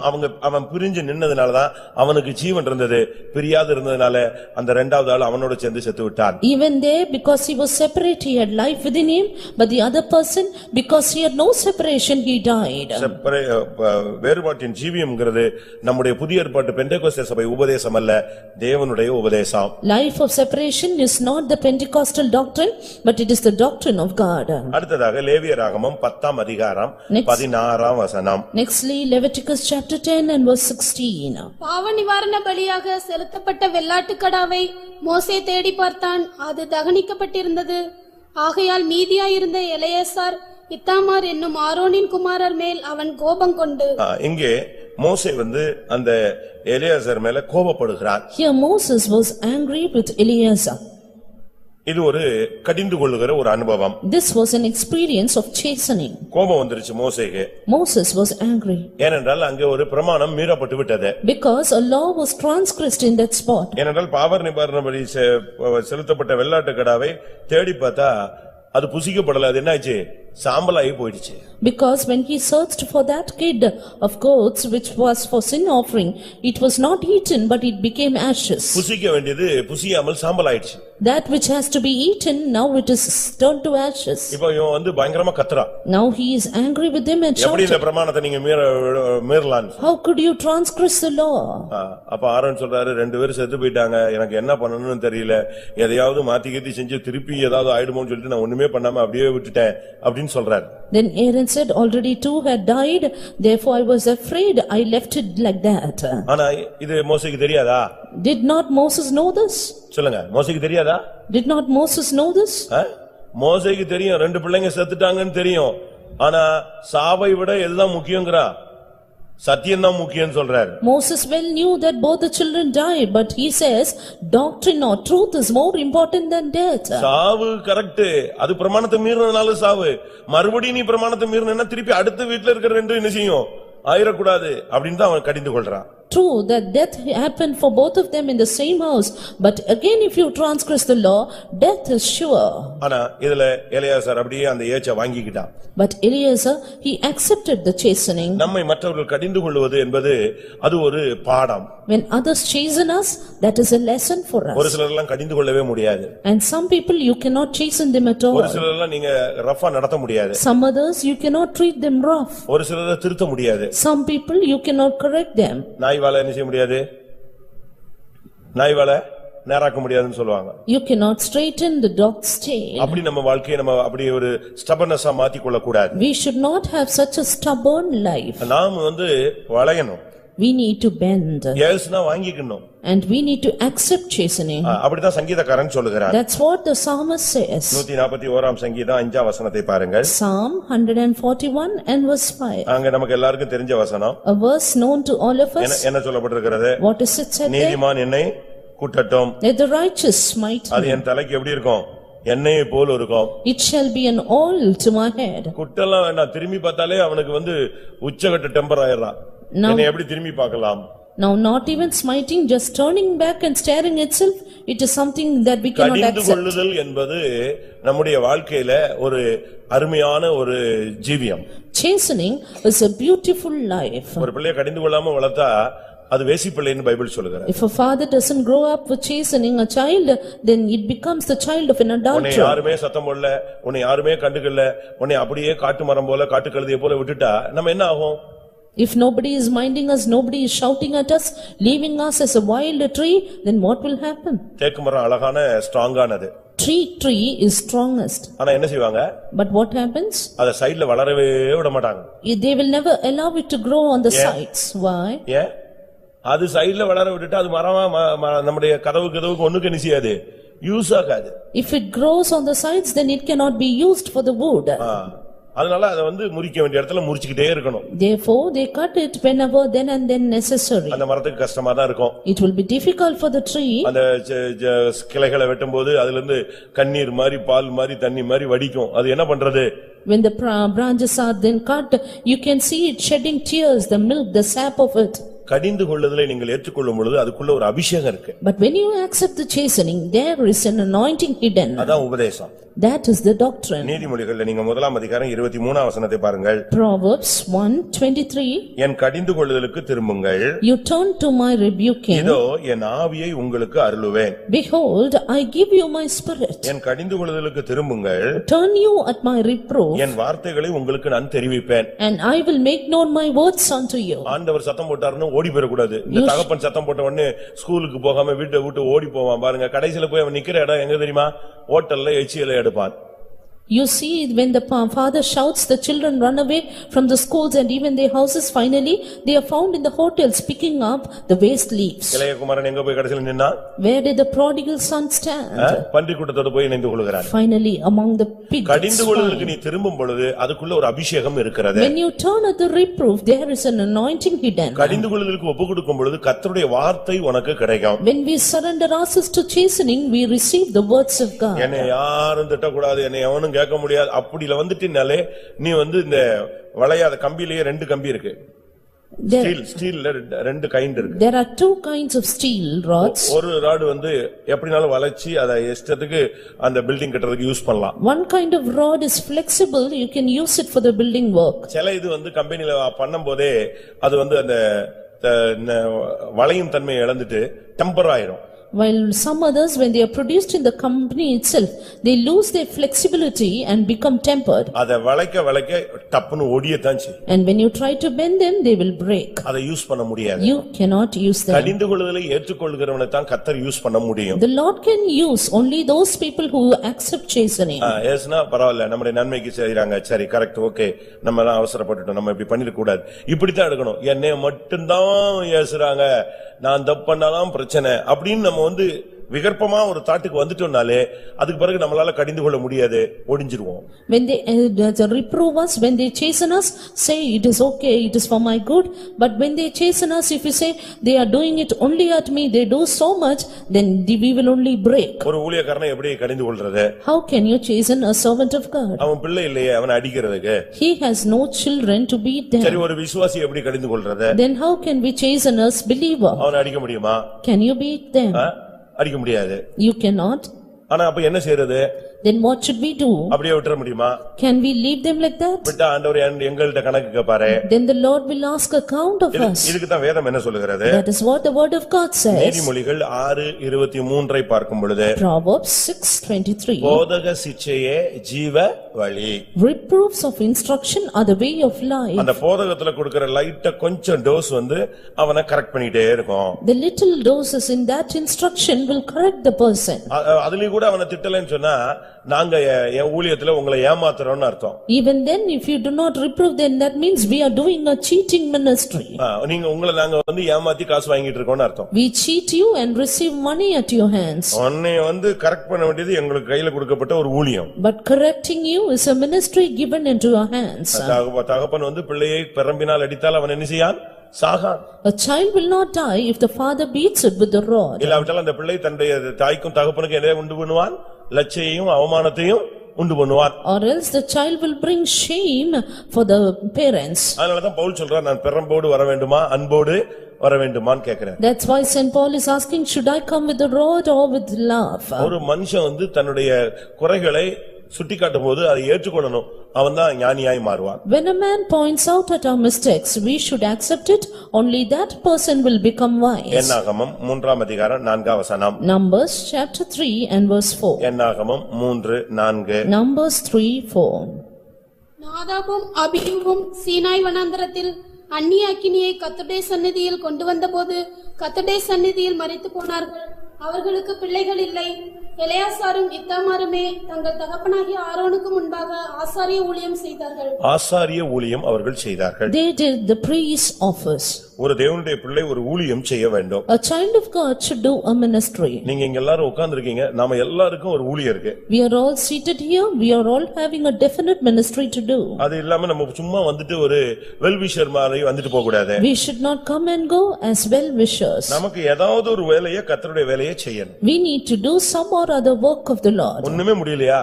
அவன் பிரிஞ்சு நின்னதனால தான் அவனுக்கு ஜீவன் இருந்தது. பிரியாது இருந்ததனால அந்த இரண்டாவது ஆள் அவனோட சேர்ந்து செத்து விட்டான். Even there, because he was separate, he had life within him, but the other person, because he had no separation, he died. வேறுபாட்டின் ஜீவியம்ங்கிறது நம்முடைய புதிய ஏற்பாட்டு பெந்தேகோஸ்தே சபை உபதேசம் அல்ல, தேவனுடைய உபதேசம். Life of separation is not the Pentecostal doctrine, but it is the doctrine of God. அடுத்ததாக லேவியராகமம் 10ஆம் அதிகாரம் 16ஆம் வசனம். Nextly, Leviticus chapter 10 and verse 16. பாவ நிவாரண பலியாக செலுத்தப்பட்ட வெள்ளாட்டுக்கடாவை மோசே தேடி பார்த்தான், அது தகனிக்கப்பட்டிருந்தது. ஆகையால் மீதியாயிருந்த எலெயாசார் இத்தாமார் என்னும் ஆரோனின் குமாரர் மேல் அவன் கோபம் கொண்டு. இங்கே மோசே அந்த எலியாசர் மேல கோபப்படுகிறார். Here Moses was angry with Eleazar. இது ஒரு கடிந்து கொள்ளுகிற ஒரு அனுபவம். This was an experience of chastening. கோபம் வந்துருச்சு மோசேக்கு. Moses was angry. ஏனென்றால் அங்கே ஒரு பிரமாணம் மீறப்பட்டு விட்டது. Because a law was transgressed in that spot. ஏனென்றால் பாவ நிவாரண பலி செலுத்தப்பட்ட வெள்ளாட்டுக்கடாவை தேடி பார்த்தா அது புசிக்கப்படல, அது என்ன ஆச்சு? சாம்பலாகி போயிடுச்சு. Because when he searched for that kid of goats which was for sin offering, it was not eaten but it became ashes. புசிக்க வேண்டியது புசியாமல் சாம்பலாயிடுச்சு. That which has to be eaten, now it is turned to ashes. இப்போ இவன் பயங்கரமா கத்துறான். Now he is angry with them and எப்படி இந்த shouted, பிரமாணத்தை நீங்க மீறலாம்? how could you transgress the law? அப்ப ஆரோன் சொல்றாரு, ரெண்டு பேரும் செத்து போயிட்டாங்க, எனக்கு என்ன பண்ணணும்னு தெரியல, எதையாவது மாத்தி கீத்தி செஞ்சு திருப்பி ஏதாவது ஆயிடுமோன்னு சொல்லிட்டு நான் ஒண்ணுமே பண்ணாம அப்படியே விட்டுட்டேன் அப்படின்னு சொல்றாரு. Then Aaron said, already two had died, therefore I was afraid, I left it like that. ஆனா இது மோசேக்கு தெரியாதா? Did not Moses know this? சொல்லுங்க, மோசேக்கு தெரியாதா? Did not Moses know this? மோசேக்கு தெரியும், ரெண்டு பிள்ளைங்க செத்துட்டாங்கன்னு தெரியும். ஆனா சாவை விட எதுதான் முக்கியங்கறா? சத்தியம் தான் முக்கியம் சொல்றாரு. Moses well knew that both the children died, but he says doctrine or truth is more important than death. சாவு கரெக்ட், அது பிரமாணத்தை மீறினதால சாவு. மறுபடியும் நீ பிரமாணத்தை மீறினா திருப்பி அடுத்த வீட்ல இருக்கிற ரெண்டு என்ன செய்யும்? ஆயிரக்கூடாது அப்படின்னு தான் அவன் கடிந்து கொள்றான். True that death happened for both of them in the same house, but again if you transgress the law, death is sure. ஆனா இதுல எலியாசார் அப்படியே அந்த ஏச்சை வாங்கிக்கிட்டான். But Eleazar, he accepted the chastening. நம்மை மற்றவர்கள் கடிந்து கொள்வது என்பது அது ஒரு பாடம். When others chasten us, that is a lesson for us. ஒரு சிலர் எல்லாம் கடிந்து கொள்ளவே முடியாது. And some people you cannot chasten them at all. ஒரு சிலர் எல்லாம் நீங்க ரஃபா நடத்த முடியாது. Some others you cannot treat them rough. ஒரு சிலரை திருத்த முடியாது. Some people you cannot correct them. நாய்வால என்ன செய்ய முடியாது? நாய்வால நேராக்க முடியாதுன்னு சொல்லுவாங்க. You cannot straighten the dog's tail. அப்படி நம்ம வாழ்க்கையை நம்ம அப்படி ஒரு ஸ்டபர்னஸா மாத்தி கொள்ள கூடாது. We should not have such a stubborn life. நாம் வளையணும். We need to bend. ஏசுனா வாங்கிக்கணும். And we need to accept chastening. அப்படிதான் சங்கீதக்காரன் சொல்லுகிறார். That's what the psalmist says. 141ஆம் சங்கீதம் 5ஆம் வசனத்தை பாருங்கள். Psalm 141 and verse 5. அங்க நமக்கு எல்லாருக்கும் தெரிஞ்ச வசனம். A verse known to all of us. என்ன சொல்லப்பட்டிருக்கிறது? What is it said there? நீதிமான் என்னை குட்டட்டும். Let the righteous smite me. அது என் தலைக்கு எப்படி இருக்கும்? எண்ணெயை போல இருக்கும். It shall be an oil to my head. குட்டெல்லாம் வேண்டாம், திரும்பி பார்த்தாலே அவனுக்கு உச்சகட்ட டெம்பர் ஆயிடுறான். என்னை எப்படி திரும்பி பார்க்கலாம்? Now not even smiting, just turning back and staring itself, it is something that we cannot கடிந்து accept. கொள்ளுதல் என்பது நம்முடைய வாழ்க்கையில ஒரு அருமையான ஒரு ஜீவியம். Chastening is a beautiful life. ஒரு பிள்ளையை கடிந்து கொள்ளாம வளர்த்தா அது வேசிப்பிள்ளைன்னு பைபிள் சொல்லுகிறது. If a father doesn't grow up with chastening a child, then it becomes the child of an உன்னை adulterer. யாருமே சத்தம் போடல, உன்னை யாருமே கண்டுக்கல, உன்னை அப்படியே காட்டு மரம் போல காட்டு கழுதையை போல விட்டுட்டா நம்ம என்ன ஆகும்? If nobody is minding us, nobody is shouting at us, leaving us as a wild tree, then what will happen? தேக்கு மரம் அழகான ஸ்ட்ராங்கானது. tree is strongest. ஆனா என்ன செய்வாங்க? But what happens? அத சைடுல வளரவே விட மாட்டாங்க. They will never allow it to grow on the sides. Why? ஏன்? அது சைடுல வளர விட்டுட்டு அது மரமா நம்முடைய கதவுக்கு ஒண்ணுக்கு நிசியாது, யூஸ் ஆகாது. If it grows on the sides, then it cannot be used for the wood. அதனால அத முறிக்க வேண்டிய இடத்துல முறிச்சிட்டே இருக்கணும். Therefore they cut it whenever then and then necessary. அந்த மரத்துக்கு கஷ்டமா தான் இருக்கும். It will be difficult for the tree. அந்த கிளைகளை வெட்டும்போது அதில இருந்து கண்ணீர் மாதிரி பால் மாதிரி தண்ணி மாதிரி வடிக்கும். அது என்ன பண்றது? When the branches are then cut, you can see it shedding tears, the milk, the sap of it. கடிந்து கொள்ளுதலை நீங்கள் ஏற்றுக்கொள்ளும் பொழுது அதுக்குள்ள ஒரு அபிஷேகம் இருக்கு. But when you accept the chastening, there is an anointing hidden. அதான் உபதேசம். That is the doctrine. நீதிமொழிகள்ல நீங்க முதலாம் அதிகாரம் 23ஆம் வசனத்தை பாருங்கள். Proverbs 1:23. என் கடிந்து கொள்ளுதலுக்கு திரும்புங்கள். You turn to my rebuking. இதோ என் ஆவியை உங்களுக்கு அருளுவேன். Behold, I give you my spirit. என் கடிந்து கொள்ளுதலுக்கு திரும்புங்கள். Turn you at my reproof. என் வார்த்தைகளை உங்களுக்கு நான் தெரிவிப்பேன். And I will make known my words unto you. ஆண்டவர் சத்தம் போட்டாருன்னு ஓடி போயிட கூடாது. இந்த தகப்பன் சத்தம் போட்ட உடனே ஸ்கூலுக்கு போகாம வீட்டை விட்டு ஓடி போவான் பாருங்க. கடைசில போய் அவன் நிக்கிற இடம் எங்க தெரியுமா? ஹோட்டல்ல எச்சியில எடுப்பான். You see, when the father shouts, the children run away from the schools and even their houses. Finally, they are found in the hotels picking up the waste leaves. இளைய குமாரன் எங்க போய் கடைசில நின்னா? Where did the prodigal son stand? பன்றி கூட்டத்தோட போய் இணைந்து கொள்கிறார். Finally, among the pigs. கடிந்து கொள்ளுதலுக்கு நீ திரும்பும் பொழுது அதுக்குள்ள ஒரு அபிஷேகம் இருக்கிறது. When you turn at the reproof, there is an anointing hidden. கடிந்து கொள்ளுதலுக்கு ஒப்பு கொடுக்கும் பொழுது கர்த்தருடைய வார்த்தை உனக்கு கிடைக்கும். When we surrender ourselves to chastening, we receive the words of God. என்னை யாரும் திட்டக்கூடாது, என்னை எவனும் கேட்க முடியாது, அப்படில வந்துட்டீனாலே நீ இந்த வளையாத கம்பியிலேயே ரெண்டு கம்பி இருக்கு. ஸ்டீல்ல ரெண்டு கைண்ட் இருக்கு. There are two kinds of steel rods. ஒரு ராட் எப்படினாலும் வளைச்சி அதை இஷ்டத்துக்கு அந்த பில்டிங் கட்டறதுக்கு யூஸ் பண்ணலாம். One kind of rod is flexible, you can use it for the building work. சில இது கம்பெனில பண்ணும்போதே அது அந்த வளையும் தன்மையை இழந்துட்டு டெம்பர் ஆயிடும். While some others, when they are produced in the company itself, they lose their flexibility and become tempered. அத வளைக்க டப்புன்னு ஓடியதான் செய்யும். And when you try to bend them, they will break. அதை யூஸ் பண்ண முடியாது. You cannot use them. கடிந்து கொள்ளுதலை ஏற்றுக்கொள்கிறவனை தான் கர்த்தர் யூஸ் பண்ண முடியும். The Lord can use only those people who accept chastening. ஏசுனா பரவாயில்ல, நம்முடைய நன்மைக்கு செய்றாங்க, சரி கரெக்ட், ஓகே, நம்ம எல்லாம் அவசரப்பட்டுட்டோம், நம்ம இப்படி பண்ணிட கூடாது, இப்படித்தான் எடுக்கணும், என்னைய மட்டும்தான் ஏசுறாங்க, நான் தப்பு பண்ணாதான் பிரச்சனை அப்படின்னு நம்ம விகற்பமா ஒரு தாட்டுக்கு வந்துட்டோம்னாலே அதுக்கு பிறகு நம்மளால கடிந்து கொள்ள முடியாது, ஒடிஞ்சிருவோம். When they reprove us, when they chasten us, say it is okay, it is for my good. But when they chasten us, if you say they are doing it only at me, they do so much, then we will only break. ஒரு ஊழியக்காரனை எப்படி கடிந்து கொள்றது? How can you chasten a servant of God? அவன் பிள்ளை இல்லையே, அவனை அடிக்கிறதுக்கு. He has no children to beat them. சரி, ஒரு விசுவாசி எப்படி கடிந்து கொள்றது? Then how can we chasten a believer? அவனை அடிக்க முடியுமா? Can you beat them? அடிக்க முடியாது. You cannot. ஆனா அப்ப என்ன செய்யறது? Then what should we do? அப்படியே விட்டுற முடியுமா? Can we leave them like that? விட்டா ஆண்டவர் எங்கள்ட்ட கணக்கு கேட்பாரே. Then the Lord will ask account of us. இதுக்கு தான் வேதம் என்ன சொல்லுகிறது? That is what the word of God says. நீதிமொழிகள் 6:23 பார்க்கும் பொழுது Proverbs 6:23. போதக சிட்சையே ஜீவ வழி. Reproofs of instruction are the way of life. அந்த போதகத்துல கொடுக்கிற லைட்ட கொஞ்சம் டோஸ் அவனை கரெக்ட் பண்ணிட்டே இருக்கும். The little doses in that instruction will correct the person. அதுலயும் கூட அவனை திட்டலன்னு சொன்னா நாங்க ஊழியத்துல உங்களை ஏமாத்துறோம்னு அர்த்தம். Even then, if you do not reprove, then that means we are doing a cheating ministry. நீங்க உங்களை நாங்க ஏமாத்தி காசு வாங்கிட்டு இருக்கோம்னு அர்த்தம். We cheat you and receive money at your hands. உன்னை கரெக்ட் பண்ண வேண்டியது எங்களுக்கு கையில கொடுக்கப்பட்ட ஒரு ஊழியம். But correcting you is a ministry given into your hands. தகப்பன் பிள்ளையை பெரம்பினால் அடித்தால் அவன் என்ன செய்யான்? Sagan. A child will not die if the father beats it with the rod. இல்லாவிட்டால் அந்த பிள்ளை தன்னுடைய தாய்க்கும் தகப்பனுக்கும் என்ன உண்டு பண்ணுவான்? லட்சையையும் அவமானத்தையும் உண்டு பண்ணுவான். Or else the child will bring shame for the parents. அதனாலதான் பவுல் சொல்றார், நான் பெரம்போடு வர வேண்டுமா அன்போடு வர வேண்டுமான்னு கேக்குறேன். That's why Saint Paul is asking, should I come with the rod or with love? ஒரு மனுஷன் தன்னுடைய குறைகளை சுட்டிக்காட்டும் போது அதை ஏற்றுக்கொள்ளணும், அவன் தான் ஞானியாய் மாறுவான். When a man points out at our mistakes, we should accept it, only that person will become wise. என்னாகமம் 3ஆம் அதிகாரம் 4ஆம் வசனம். Numbers chapter 3 and verse 4. என்னாகமம் 3:4. Numbers 3:4. நாதாபும் அபியூவும் Sinai வனாந்தரத்தில் அந்நிய அக்கினியை கர்த்தருடைய சந்நிதியில் கொண்டு வந்தபோது கர்த்தருடைய சந்நிதியில் மரித்து போனார்கள். அவர்களுக்கு பிள்ளைகள் இல்லை. எலெயாசாரும் இத்தாமாருமே தங்கள் தகப்பனாகிய ஆரோனுக்கு முன்பாக ஆசாரிய ஊழியம் செய்தார்கள். ஆசாரிய ஊழியம் அவர்கள் செய்தார்கள். They did the priest's office. ஒரு தேவனுடைய பிள்ளை ஒரு ஊழியம் செய்ய வேண்டும். A child of God should do a ministry. நீங்க இங்க எல்லாரும் உட்கார்ந்திருக்கீங்க, நாம எல்லாருக்கும் ஒரு ஊழியம் இருக்கு. We are all seated here, we are all having a definite ministry to do. அது இல்லாம நம்ம சும்மா வந்துட்டு ஒரு வெல்விஷர் மாதிரி வந்துட்டு போக கூடாது. We should not come and go as well wishers. நமக்கு ஏதாவது ஒரு வேலையை கர்த்தருடைய வேலையை செய்யணும். We need to do some or other work of the Lord. ஒண்ணுமே முடியலையா?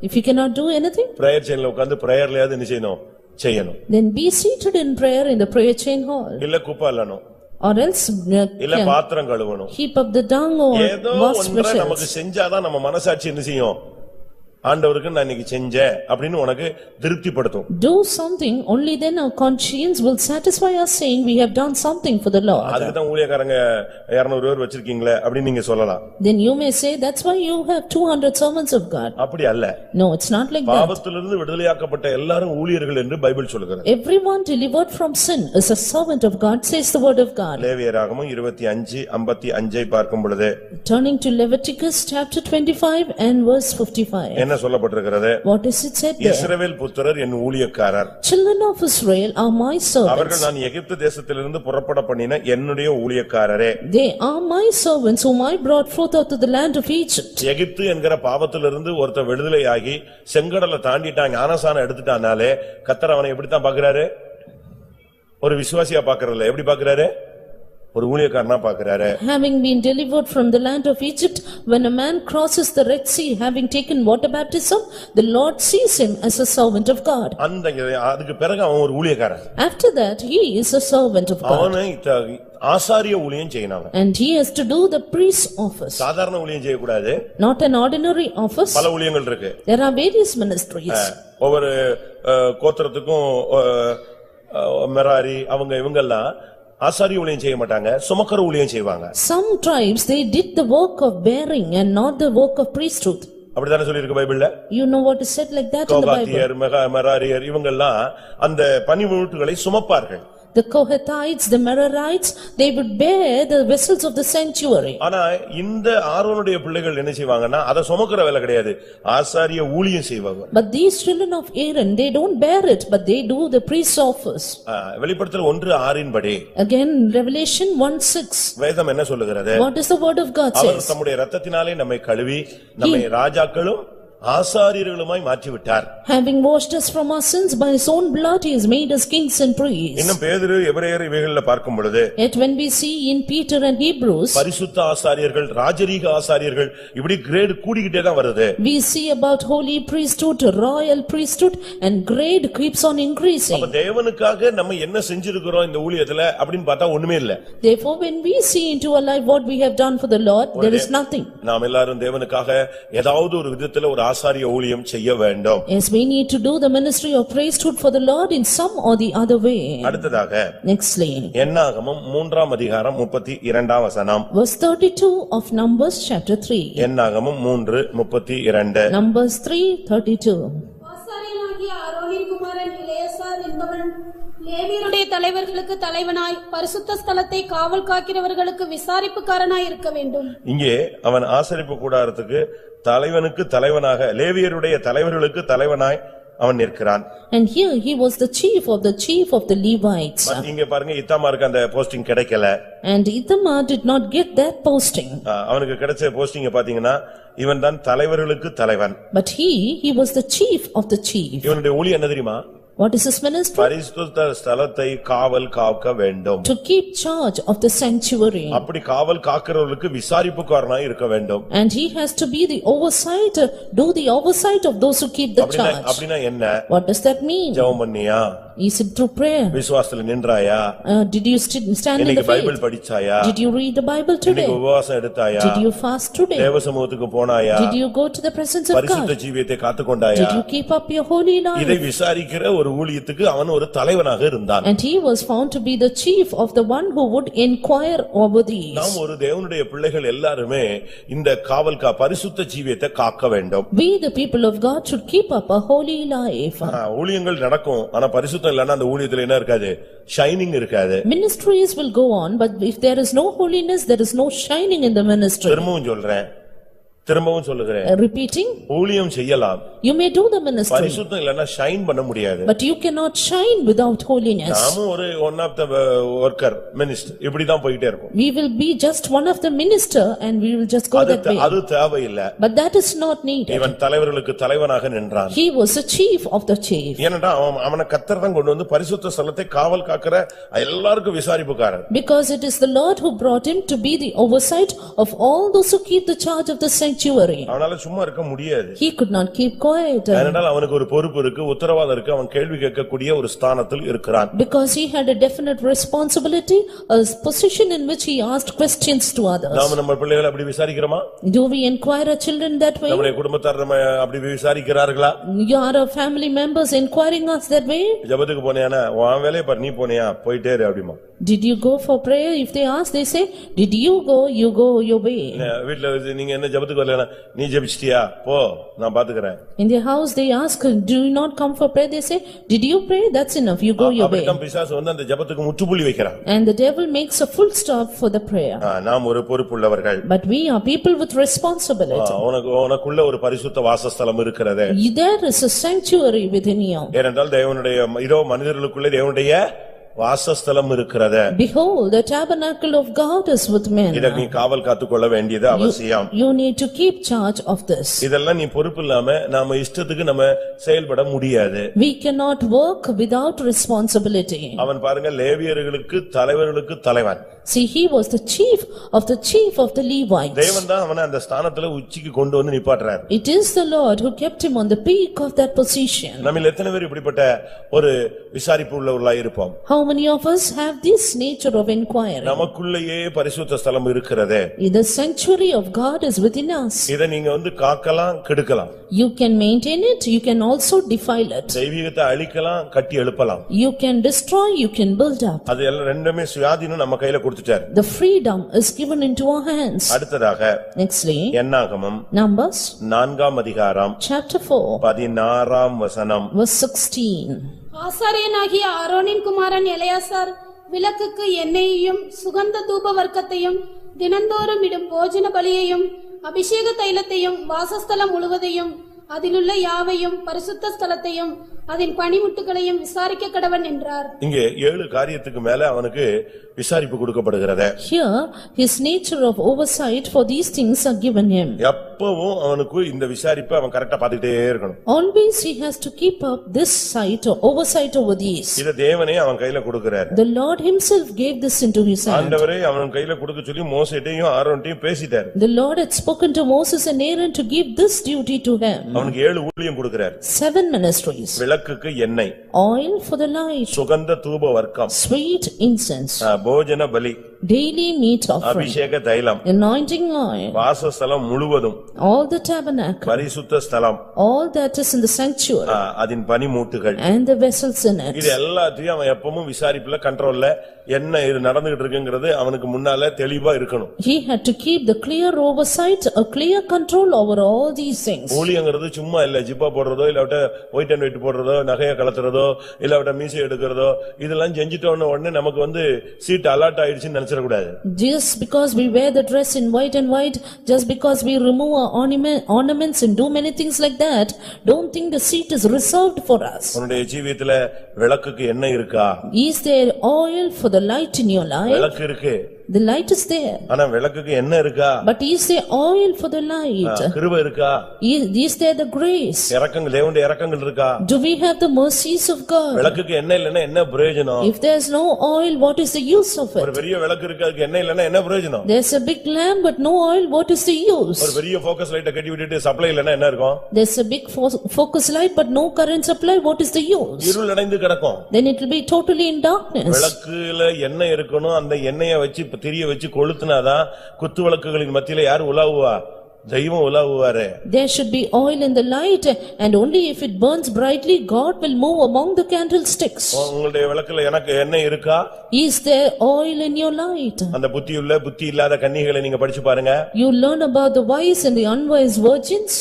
If you cannot do anything, prayer செயின்ல உட்கார்ந்து பிரேயர்லயாவது என்ன செய்யணும்? செய்யணும். then be seated in prayer in the prayer chain hall. இல்ல குப்பை அள்ளணும், Or else இல்ல பாத்திரம் கழுவணும். heap up the dung or ஏதோ wash ஒன்றை vessels. நமக்கு செஞ்சாதான் நம்ம மனசாட்சி என்ன செய்யும்? ஆண்டவருக்கு நான் இன்னைக்கு செஞ்சேன் அப்படின்னு உனக்கு திருப்திப்படுத்தும். Do something, only then our conscience will satisfy us saying we have done something for the Lord. அதுக்கு தான் ஊழியக்காரங்க 200 பேர் வச்சிருக்கீங்களே அப்படின்னு நீங்க சொல்லலாம். Then you may say that's why you have 200 servants of God. அப்படி அல்ல. No, it's not like that. பாவத்திலிருந்து விடுதலையாக்கப்பட்ட எல்லாரும் ஊழியர்கள் என்று பைபிள் சொல்கிறது. Everyone delivered from sin is a servant of God, says the word of God. லேவியராகமம் 25:55 பார்க்கும் பொழுது Turning to Leviticus chapter 25 and verse 55. என்ன சொல்லப்பட்டிருக்கிறது? What is it said there? இஸ்ரவேல் புத்திரர் என் ஊழியக்காரர், Children of Israel are my servants. அவர்கள் நான் எகிப்து தேசத்திலிருந்து புறப்பட பண்ணின என்னுடைய ஊழியக்காரரே. They are my servants whom I brought forth out of the land of Egypt. எகிப்து என்கிற பாவத்திலிருந்து ஒருத்தன் விடுதலையாகி செங்கடலை தாண்டிட்டான், ஞானசானம் எடுத்துட்டானாலே கர்த்தர் அவனை எப்படித்தான் பாக்குறாரு? ஒரு விசுவாசியா பாக்குறதில்ல, எப்படி பாக்குறாரு? ஒரு ஊழியக்காரனா பாக்குறாரு. Having been delivered from the land of Egypt, when a man crosses the Red Sea, having taken water baptism, the Lord sees him as a servant of God. அதுக்கு பிறகு அவன் ஒரு ஊழியக்காரன். After that, he is a servant of God. அவனை ஆசாரிய ஊழியம் செய்யணும். And he has to do the priest's office. சாதாரண ஊழியம் செய்யக்கூடாது. Not an ordinary office. பல ஊழியங்கள் இருக்கு. There are various ministries. ஒவ்வொரு கோத்திரத்துக்கும் மெராரி அவங்க இவங்கெல்லாம் ஆசாரிய ஊழியம் செய்ய மாட்டாங்க, சுமக்கற ஊழியம் செய்வாங்க. Some tribes they did the work of bearing and not the work of priesthood. அப்படிதானே சொல்லி இருக்கு பைபிள்ல. You know what is said like that in the Bible. கோகாத்தியர் மெராரியர் இவங்கெல்லாம் அந்த பணிமுட்டுகளை சுமப்பார்கள். The Kohathites, the Merarites, they would bear the vessels of the sanctuary. ஆனா இந்த ஆரோனுடைய பிள்ளைகள் என்ன செய்வாங்கன்னா அத சுமக்கிற வேலை கிடையாது, ஆசாரிய ஊழியம் செய்வாங்க. But these children of Aaron, they don't bear it, but they do the priest's office. வெளிப்படுத்தல் 1:6 படி Again, Revelation 1:6. வேதம் என்ன சொல்லுகிறது? What does the word of God our says? தம்முடைய இரத்தத்தினாலே நம்மை கழுவி நம்மை ராஜாக்களும் ஆசாரியர்களுமாய் மாற்றிவிட்டார். Having washed us from our sins by his own blood, he has made us kings and priests. இன்னும் பேதுரு எபிரேயர் இவைகளில் பார்க்கும் பொழுது Yet when we see in Peter and Hebrews, பரிசுத்த ஆசாரியர்கள், ராஜரீக ஆசாரியர்கள், இப்படி கிரேட் கூடிக்கிட்டே தான் வருது. we see about holy priesthood, royal priesthood, and grade keeps on increasing. அப்ப தேவனுக்காக நம்ம என்ன செஞ்சிருக்கிறோம் இந்த ஊழியத்துல அப்படின்னு பார்த்தா ஒண்ணுமே இல்ல. Therefore, when we see into our life what we have done for the Lord, there is nothing. நாம் எல்லாரும் தேவனுக்காக ஏதாவது ஒரு விதத்துல ஒரு ஆசாரிய ஊழியம் செய்ய வேண்டும். Yes, we need to do the ministry of priesthood for the Lord in some or the other way. அடுத்ததாக Nextly, என்னாகமம் 3:32 verse 32 of Numbers chapter 3. என்னாகமம் 3:32. Numbers 3:32. ஆசாரியனாகிய ஆரோனின் குமாரன் எலெயாசார் என்பவன் லேவியருடைய தலைவர்களுக்கு தலைவனாய் பரிசுத்த ஸ்தலத்தை காவல் காக்கிறவர்களுக்கு விசாரிப்புக்காரனாய் இருக்க வேண்டும். இங்கே அவன் ஆசரிப்பு கூடாரத்துக்கு தலைவனுக்கு தலைவனாக, லேவியருடைய தலைவர்களுக்கு தலைவனாய் அவன் நிற்கிறான். And here he was the chief of the Levites. இங்க பாருங்க, இத்தாமாருக்கு அந்த போஸ்டிங் கிடைக்கல. And Ithamar did not get that posting. அவனுக்கு கிடைச்ச போஸ்டிங் பாத்தீங்கன்னா இவன் தான் தலைவர்களுக்கு தலைவன். But he was the chief of the chief. இவனுடைய ஊழியம் என்ன தெரியுமா? What is his ministry? பரிசுத்த ஸ்தலத்தை காவல் காக்க வேண்டும். To keep charge of the sanctuary. அப்படி காவல் காக்கிறவர்களுக்கு விசாரிப்புக்காரனாய் இருக்க வேண்டும். And he has to be the oversight, do the oversight of those who keep the charge. அப்படினா என்ன? What does that mean? ஜெபம் பண்ணியா? Is it through prayer? விசுவாசத்துல நின்றாயா? Did you stand in the faith? இன்னைக்கு Bible படிச்சாயா? Did you read the Bible today? இன்னைக்கு உபவாசம் எடுத்தாயா? Did you fast today? தேவ சமூகத்துக்கு போனாயா? Did you go to the presence of God? பரிசுத்த ஜீவியத்தை காத்துக்கொண்டாயா? Did you keep up your holy life? இதை விசாரிக்கிற ஒரு ஊழியத்துக்கு அவன் ஒரு தலைவனாக இருந்தான். And he was found to be the chief of the one who would inquire over these. நாம் ஒரு தேவனுடைய பிள்ளைகள் எல்லாரும் இந்த காவல் பரிசுத்த ஜீவியத்தை காக்க வேண்டும். We the people of God should keep up a holy life. ஊழியங்கள் நடக்கும், ஆனா பரிசுத்தம் இல்லன்னா அந்த ஊழியத்துல என்ன இருக்காது? ஷைனிங் இருக்காது. Ministries will go on, but if there is no holiness, there is no shining in the ministry. திரும்பவும் சொல்றேன், திரும்பவும் சொல்லுகிறேன், Repeating, ஊழியம் செய்யலாம், you may do the ministry, பரிசுத்தம் இல்லன்னா ஷைன் பண்ண முடியாது. but you cannot shine without holiness. நாமும் ஒரு one of the worker minister இப்படிதான் போயிட்டே இருக்கும். We will be just one of the minister and we will just go that way. அது தேவையில்லை. But that is not needed. இவன் தலைவர்களுக்கு தலைவனாக நின்றான். He was the chief of the chief. ஏனென்றா அவனை கர்த்தர் தான் கொண்டு வந்து பரிசுத்த ஸ்தலத்தை காவல் காக்கிற எல்லாருக்கும் விசாரிப்புக்காரன். Because it is the Lord who brought him to be the oversight of all those who keep the charge of the sanctuary. அவனால சும்மா இருக்க முடியாது. He could not keep quiet. ஏனென்றால் அவனுக்கு ஒரு பொறுப்பு இருக்கு, உத்தரவாதம் இருக்கு, அவன் கேள்வி கேட்கக்கூடிய ஒரு ஸ்தானத்தில் இருக்கிறான். Because he had a definite responsibility, a position in which he asked questions to others. நாம நம்ம பிள்ளைகளை அப்படி விசாரிக்கிறோமா? Do we inquire our children that way? நம்முடைய குடும்பத்தார் நம்ம அப்படி விசாரிக்கிறார்களா? You are our family members inquiring us that way? ஜெபத்துக்கு போனியானா உன் வேலைய பார், நீ போனியா போயிட்டே இரு அப்படிமா. Did you go for prayer? If they ask, they say, did you go your way. வீட்ல நீங்க என்ன ஜெபத்துக்கு வரலனா நீ ஜெபிச்சிட்டியா போ நான் பாத்துக்கறேன். In their house they ask, do you not come for prayer? They say, did you pray? That's enough, you go your way. அப்படிதான் பிசாசு வந்து அந்த ஜெபத்துக்கு முற்றுப்புள்ளி வைக்கிறான். And the devil makes a full stop for the prayer. நாம் ஒரு பொறுப்புள்ளவர்கள். But we are people with responsibility. உனக்குள்ள ஒரு பரிசுத்த வாசஸ்தலம் இருக்கிறது. There is a sanctuary within you. ஏனென்றால் தேவனுடைய இதோ மனிதர்களுக்குள்ளே தேவனுடைய வாசஸ்தலம் இருக்கிறது. Behold, the tabernacle of God is with men. இத நீ காவல் காத்துக்கொள்ள வேண்டியது அவசியம். You need to keep charge of this. இதெல்லாம் நீ பொறுப்பு இல்லாம நாம இஷ்டத்துக்கு நம்ம செயல்பட முடியாது. We cannot work without responsibility. அவன் பாருங்க லேவியர்களுக்கு தலைவர்களுக்கு தலைவன். See, he was the chief of the Levites. தேவன் தான் அவனை அந்த ஸ்தானத்துல உச்சிக்கு கொண்டு வந்து நிப்பாட்டுறார். It is the Lord who kept him on the peak of that position. நம்மில் எத்தனை பேர் இப்படிப்பட்ட ஒரு விசாரிப்பு உள்ளவர்களாய் இருப்போம்? How many of us have this nature of inquiry? நமக்குள்ளேயே பரிசுத்த ஸ்தலம் இருக்கிறது. The sanctuary of God is within us. இத நீங்க வந்து காக்கலாம் கெடுக்கலாம். You can maintain it, you can also defile it. தெய்வீகத்தை அழிக்கலாம் கட்டி எழுப்பலாம். You can destroy, you can build up. அது எல்லாம் ரெண்டுமே சுயாதீனம் நம்ம கையில கொடுத்துட்டார். The freedom is given into our hands. அடுத்ததாக Nextly, என்னாகமம் Numbers 4ஆம் அதிகாரம் chapter 4 16ஆம் வசனம். verse 16. ஆசாரியனாகிய ஆரோனின் குமாரன் எலெயாசார் விளக்குக்கு எண்ணெயையும் சுகந்த தூப வர்க்கத்தையும் தினந்தோறும் இடும் போஜன பலியையும் அபிஷேக தைலத்தையும் வாசஸ்தலம் முழுவதையும் அதிலுள்ள யாவையும் பரிசுத்த ஸ்தலத்தையும் அதன் பணிமுட்டுகளையும் விசாரிக்க கடவன் என்றார். இங்கே 7 காரியத்துக்கு மேல அவனுக்கு விசாரிப்பு கொடுக்கப்படுகிறது. Here his nature of oversight for these things are given him. எப்பவும் அவனுக்கு இந்த விசாரிப்பை அவன் கரெக்ட்டா பாத்துட்டே இருக்கணும். Always he has to keep up this sight or oversight over these. இத தேவனே அவன் கையில கொடுக்கிறார். The Lord himself gave this into his hand. ஆண்டவரே அவன் கையில கொடுக்க சொல்லி மோசேட்டையும் ஆரோன்ட்டையும் பேசிட்டார். The Lord had spoken to Moses and Aaron to give this duty to him. அவனுக்கு 7 ஊழியம் கொடுக்கிறார். 7 ministries. விளக்குக்கு எண்ணெய், Oil for the light, சுகந்த தூப வர்க்கம், sweet incense, போஜன பலி, daily meat offering, அபிஷேக தைலம், anointing oil, வாசஸ்தலம் முழுவதும், all the tabernacle, பரிசுத்த ஸ்தலம், all that is in the sanctuary, அதன் பனிமூட்டுகள், and the vessels in it. இது எல்லாத்தையும் அவன் எப்பவும் விசாரிப்புல கண்ட்ரோல்ல என்ன இது நடந்துகிட்டு இருக்குங்கிறது அவனுக்கு முன்னால தெளிவா இருக்கணும். He had to keep the clear oversight, a clear control over all these things. ஊழியங்கிறது சும்மா இல்ல, ஜிப்பா போடுறதோ இல்ல ஒயிட் அண்ட் ஒயிட் போடுறதோ நகைய கலத்துறதோ இல்ல மீசை எடுக்கிறதோ இதெல்லாம் செஞ்சிட்டோன்னு உடனே நமக்கு வந்து சீட் அலாட் ஆயிடுச்சுன்னு நினைச்சிடக்கூடாது. Just because we wear the dress in white and white, just because we remove our ornaments and do many things like that, don't think the seat is reserved for us. உன்னுடைய ஜீவியத்துல விளக்குக்கு எண்ணெய் இருக்கா? Is there oil for the light in your life? விளக்கு இருக்கு. The light is there. ஆனா விளக்குக்கு எண்ணெய் இருக்கா? But is there oil for the light? கிருபை இருக்கா? Is there the grace? இரக்கங்கள், தேவனுடைய இரக்கங்கள் இருக்கா? Do we have the mercies of God? விளக்குக்கு எண்ணெய் இல்லன்னா என்ன பிரயோஜனம்? If there is no oil, what is the use of ஒரு it? பெரிய விளக்கு இருக்கு, அதுக்கு எண்ணெய் இல்லன்னா என்ன பிரயோஜனம்? There's a big lamp but no oil, what is the use? ஒரு பெரிய ஃபோக்கஸ் லைட்ட கட்டி விட்டுட்டு சப்ளை இல்லன்னா என்ன இருக்கும்? There's a big focus light but no current supply, what is the use? இருள் அடைந்து கிடக்கும். Then it will be totally in darkness. விளக்குல எண்ணெய் இருக்கணும், அந்த எண்ணெயை வச்சு திரிய வச்சு கொளுத்துனாதான் குத்து விளக்குகளின் மத்தியில யார் உலாவுவா? தெய்வம் உலாவுவாரு. There should be oil in the light, and only if it burns brightly, God will move among the candlesticks. உங்களுடைய விளக்குல எனக்கு எண்ணெய் இருக்கா? Is there oil in your light? அந்த புத்தியுள்ள புத்தி இல்லாத கன்னிகளை நீங்க படிச்சு பாருங்க. You learn about the wise and the unwise virgins.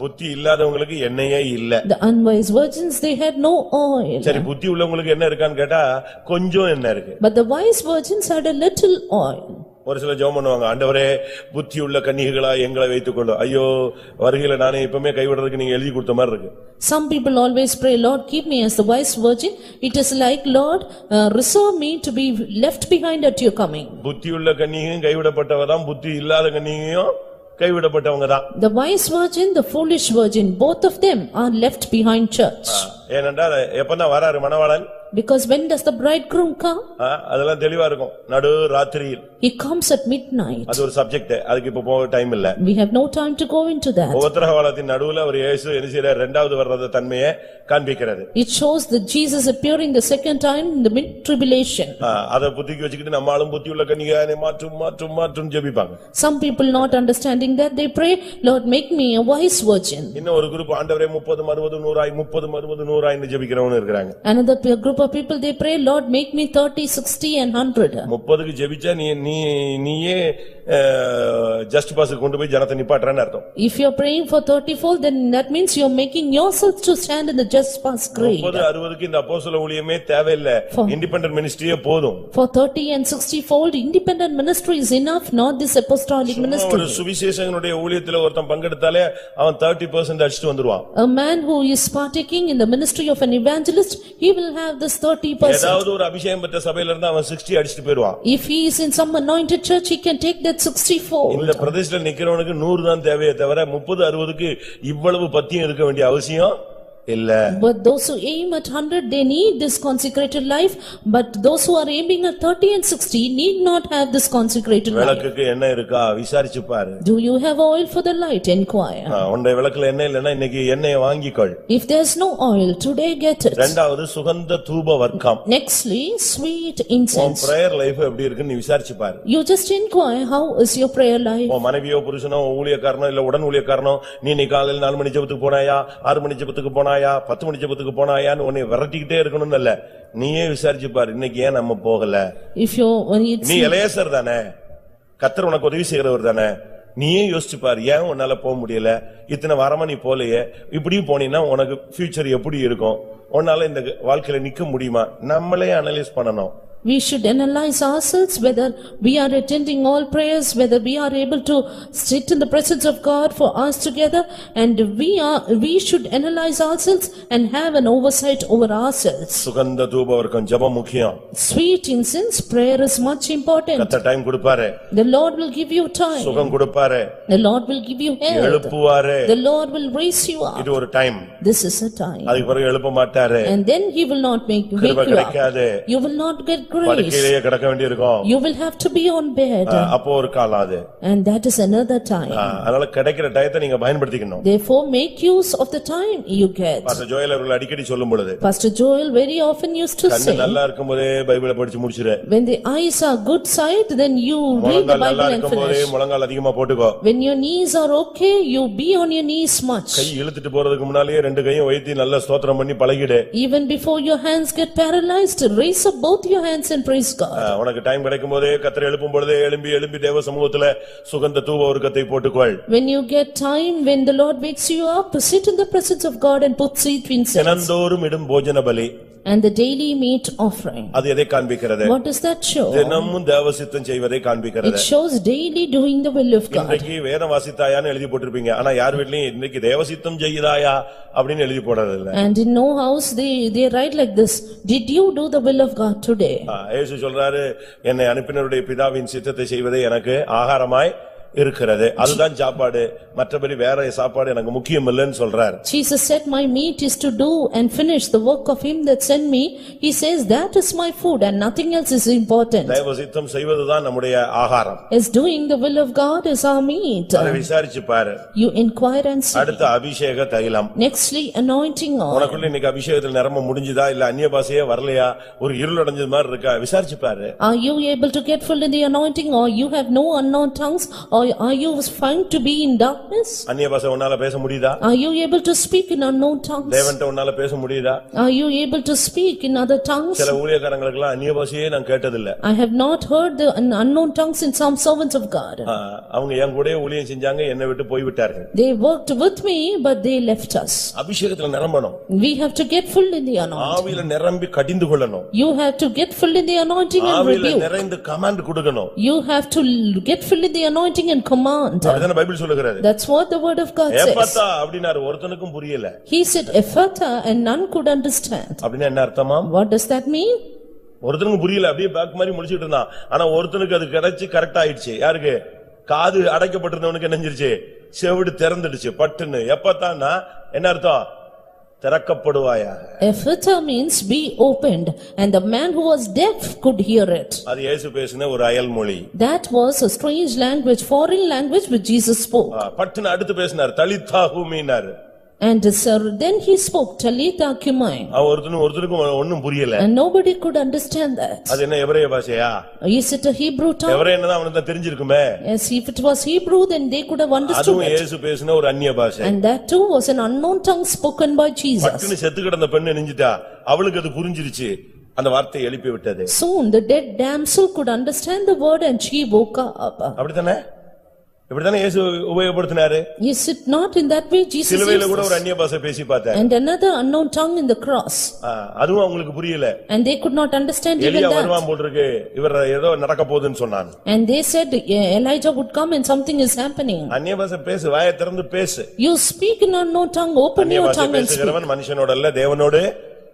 புத்தி இல்லாதவங்களுக்கு எண்ணெயே இல்ல. The unwise virgins, they had no oil. சரி, புத்தி உள்ளவங்களுக்கு என்ன இருக்கான்னு கேட்டா கொஞ்சம் எண்ணெய் இருக்கு. But the wise virgins had a little oil. ஒரு சில ஜெபம் பண்ணுவாங்க, ஆண்டவரே புத்தி உள்ள கன்னிகைகளா எங்களை வைத்துக்கொள்ளும். ஐயோ வருகையில நானே இப்பமே கைவிடுறதுக்கு நீங்க எழுதி கொடுத்த மாதிரி இருக்கு. Some people always pray, Lord, keep me as the wise virgin. It is like, Lord, reserve me to be left behind at your coming. புத்தி உள்ள கன்னிகையும் கைவிடப்பட்டவதான், புத்தி இல்லாத கன்னிகையும் கைவிடப்பட்டவங்க தான். The wise virgin, the foolish virgin, both of them are left behind church. ஏனென்றால் எப்பதான் வராரு மணவாளன்? Because when does the bridegroom come? அதெல்லாம் தெளிவா இருக்கும். நடு ராத்திரியில். He comes at midnight. அது ஒரு சப்ஜெக்ட், அதுக்கு இப்ப போக டைம் இல்ல. We have no time to go into that. உபத்திரவகாலத்தின் நடுவுல ஒரு இயேசு என்ன செய்யறார்? இரண்டாவது வர்றத தன்மையை காண்பிக்கிறது. It shows that Jesus appearing the second time in the mid tribulation. அத புத்திக்கு வச்சுக்கிட்டு நம்மாலும் புத்தி உள்ள கன்னிகையை மாற்றும் ஜெபிப்பாங்க. Some people not understanding that, they pray, Lord, make me a wise virgin. இன்னும் ஒரு குரூப் ஆண்டவரே 30 60 100 30 60 100 ஜெபிக்கிறவங்க இருக்காங்க. Another group of people, they pray, Lord, make me 30 60 and 100. 30க்கு ஜெபிச்சா நீயே ஜஸ்ட் பாஸ் கொண்டு போய் ஜனத்தை நிப்பாட்றன்னு அர்த்தம். If you are praying for 30-fold, then that means you are making yourself to stand in the just pass grade. 30 60க்கு இந்த அப்போஸ்தல ஊழியமே தேவையில்லை, independent மினிஸ்ட்ரியே போதும். For 30 and 60-fold, independent ministry is enough, not this apostolic ministry. ஒரு சுவிசேஷகனுடைய ஊழியத்துல ஒருத்தன் பங்கெடுத்தாலே அவன் 30% அடிச்சிட்டு வந்துருவான். A man who is partaking in the ministry of an evangelist, he will have this 30%. ஏதாவது ஒரு அபிஷேகம் பெற்ற சபையில இருந்து அவன் 60 அடிச்சிட்டு போய்டுவான். If he is in some anointed church, he can take that 60-fold. இந்த பிரதேசத்துல நிக்கிறவனுக்கு 100 தான் தேவையே தவிர 30 60க்கு இவ்வளவு பத்தியம் இருக்க வேண்டிய அவசியம் இல்ல. But those who aim at 100, they need this consecrated life, but those who are aiming at 30 and 60 need not have this consecrated life. விளக்குக்கு எண்ணெய் இருக்கா விசாரிச்சு பாரு. Do you have oil for the light? Inquire. உன்னுடைய விளக்குல எண்ணெய் இல்லனா இன்னைக்கு எண்ணெயை வாங்கிக்கொள். If there's no oil, today get it. இரண்டாவது சுகந்த தூப வர்க்கம். Nextly, sweet incense. prayer life எப்படி இருக்குன்னு விசாரிச்சு பாரு. You just inquire, how is your prayer life? உன் மனைவியோ புருஷனோ ஊழியக்காரனோ இல்ல உடன் ஊழியக்காரனோ நீ காலையில 4 மணி ஜெபத்துக்கு போனாயா 6 மணி ஜெபத்துக்கு போனாயா 10 மணி ஜெபத்துக்கு போனாயான்னு உன்னை விரட்டிக்கிட்டே இருக்கணும்னு இல்ல, நீயே விசாரிச்சு பாரு இன்னைக்கு ஏன் நம்ம போகல. நீ எலேசர் தானே, கர்த்தர் உனக்கு உதவி செய்கிறவர் தானே, நீயே யோசிச்சு பாரு ஏன் உன்னால போக முடியல, இத்தனை வாரமா நீ போலையே, இப்படியும் போனீன்னா உனக்கு ஃபியூச்சர் எப்படி இருக்கும், உன்னால இந்த வாழ்க்கையில நிக்க முடியுமா, நம்மளே அனலைஸ் பண்ணணும். We should analyze ourselves whether we are attending all prayers, whether we are able to sit in the presence of God for us together, and we should analyze ourselves and have an oversight over ourselves. சுகந்த தூபவர்க்கம் ஜெபம் முக்கியம். Sweet incense, prayer is much important. கர்த்தர் time கொடுப்பாரு. The Lord will give you time. சுகம் கொடுப்பாரு. The Lord will give you health. எழுப்புவாரு. The Lord will raise you up. இது ஒரு time. This is a time. அதுக்கு பிறகு எழுப்ப மாட்டாரு. And then he will not wake you up. You will not get grace. படுக்கையிலேயே கிடக்க வேண்டியிருக்கும். You will have to be on bed. அப்போ ஒரு காலம் அது. And that is another time. அதனால கிடைக்கிற டயத்தை நீங்க பயன்படுத்திக்கணும். Therefore make use of the time you get. Pastor Joel அவர்கள் அடிக்கடி சொல்லும் பொழுது, Pastor Joel very often used to say, கண்ணு நல்லா இருக்கும்போதே பைபிளை படிச்சு முடிச்சிரு. when the eyes are good sight, then you read the Bible and finish. முழங்கால் அதிகமா போட்டுக்கோ. When your knees are okay, you be on your knees much. கை இழுத்துட்டு போறதுக்கு முன்னாலேயே ரெண்டு கையும் வைத்து நல்ல ஸ்தோத்திரம் பண்ணி பழகிடு. Even before your hands get paralyzed, raise up both your hands and praise God. உனக்கு டைம் கிடைக்கும் போதே கர்த்தர் எழுப்பும் பொழுதே எழும்பி தேவ சமூகத்திலே சுகந்த தூப வர்க்கத்தை போட்டுக்கொள். When you get time, when the Lord wakes you up, sit in the presence of God and put sweet incense. தினந்தோறும் இடும் போஜன பலி. And the daily meat offering. அது எதை காண்பிக்கிறது? What does that show? தினமும் தேவ சித்தம் செய்வதை காண்பிக்கிறது. It shows daily doing the will of God. இன்னைக்கு வேதம் வாசித்தாயான்னு எழுதி போட்டிருப்பீங்க, ஆனா யார் வீட்லயும் இன்னைக்கு தேவ சித்தம் செய்தாயா அப்படின்னு எழுதி போடுறது இல்ல. And in no house they write like this, did you do the will of God today? இயேசு சொல்றாரு, என்னை அனுப்பினவருடைய பிதாவின் சித்தத்தை செய்வதே எனக்கு ஆகாரமாய் இருக்கிறது, அதுதான் சாப்பாடு, மற்றபடி வேற சாப்பாடு எனக்கு முக்கியம் இல்லைன்னு சொல்றார். Jesus said, my meat is to do and finish the work of him that sent me. He says that is my food and nothing else is important. தேவ சித்தம் செய்வதுதான் நம்முடைய ஆகாரம். Is doing the will of God is our meat. அதை விசாரிச்சு பாரு. You inquire and see. அடுத்து அபிஷேக தைலம். Nextly anointing oil. உனக்குள்ள இன்னைக்கு அபிஷேகத்தில் நிரம்ப முடிஞ்சதா இல்ல அந்நிய பாஷையே வரலையா, ஒரு இருள் அடைஞ்சது மாதிரி இருக்கா, விசாரிச்சு பாரு. Are you able to get full in the anointing, or you have no unknown tongues, or or are you found to be in darkness? அந்நிய பாஷை உன்னால பேச முடியுதா? Are you able to speak in unknown tongues? தேவன்ட்ட உன்னால பேச முடியுதா? Are you able to speak in other tongues? சில ஊழியக்காரங்களுக்கெல்லாம் அந்நிய பாஷையே நான் கேட்டதில்லை. I have not heard the unknown tongues in some servants of God. அவங்க என் கூடயே ஊழியம் செஞ்சாங்க, என்னை விட்டு போய் விட்டார்கள். They worked with me but they left us. அபிஷேகத்துல நிரம்பணும். We have to get full in the anointing. ஆவியில நிரம்பி கடிந்து கொள்ளணும். You have to get full in the anointing and ஆவியில rebuke. நிறைந்து கமாண்ட் கொடுக்கணும். You have to get full in the anointing and command. அதுதான் Bible சொல்லுகிறது. That's what the word of God says. எப்பத்தா அப்படினாரு, ஒருத்தனுக்கும் புரியல. He said Ephata and none could understand. அப்படினா என்ன அர்த்தமா? What does that mean? ஒருத்தனுக்கு புரியல, அப்படியே பேக் மாதிரி முடிச்சிட்டு இருந்தான். ஆனா ஒருத்தனுக்கு அது கிடைச்சு கரெக்ட் ஆயிடுச்சு. யாருக்கு? காது அடைக்கப்பட்டிருந்தவனுக்கு என்னஞ்சிருச்சு? செவிடு திறந்துடுச்சு பட்டுன்னு. எப்பத்தான்னா என்ன அர்த்தம்? திறக்கப்படுவாயாக. Ephata means be opened, and the man who was deaf could hear it. அது இயேசு பேசின ஒரு அயல் மொழி. That was a strange language, foreign language which Jesus spoke. பட்டுன்னு அடுத்து பேசினார், தலித்தா கூமினார். And sir, then he spoke Talitha Cumi. ஒருத்தனுக்கும் ஒண்ணும் புரியல. And nobody could understand that. அது என்ன எபிரேய பாஷையா? Is it a Hebrew tongue? எபிரேயன்னா அவனுக்கு தான் தெரிஞ்சிருக்குமே. Yes, if it was Hebrew then they could have understood அதுவும் it. இயேசு பேசின ஒரு அந்நிய பாஷை. And that too was an unknown tongue spoken by Jesus. பட்டுன்னு செத்து கிடந்த பெண்ணு நெஞ்சிட்டா, அவளுக்கு அது புரிஞ்சிருச்சு. அந்த வார்த்தையை எழுப்பி விட்டது. Soon the dead damsel could understand the word and she woke up. அப்படிதானே? இப்படிதானே இயேசு உபயோகப்படுத்தினாரு. Is it not in that way Jesus used? சிலுவையில கூட ஒரு அந்நிய பாஷை பேசி பார்த்தார். And another unknown tongue in the cross. அதுவும் அவங்களுக்கு புரியல. And they could not understand even எலியா that. வருவான் போல இருக்கு, இவர் ஏதோ நடக்க போகுதுன்னு சொன்னான். And they said Elijah would come and something is happening. அந்நிய பாஷை பேசு, வாயை திறந்து பேசு. You speak in unknown tongue, open your tongue and speak. பேசுகிறவன் மனுஷனோட அல்ல, தேவனோடு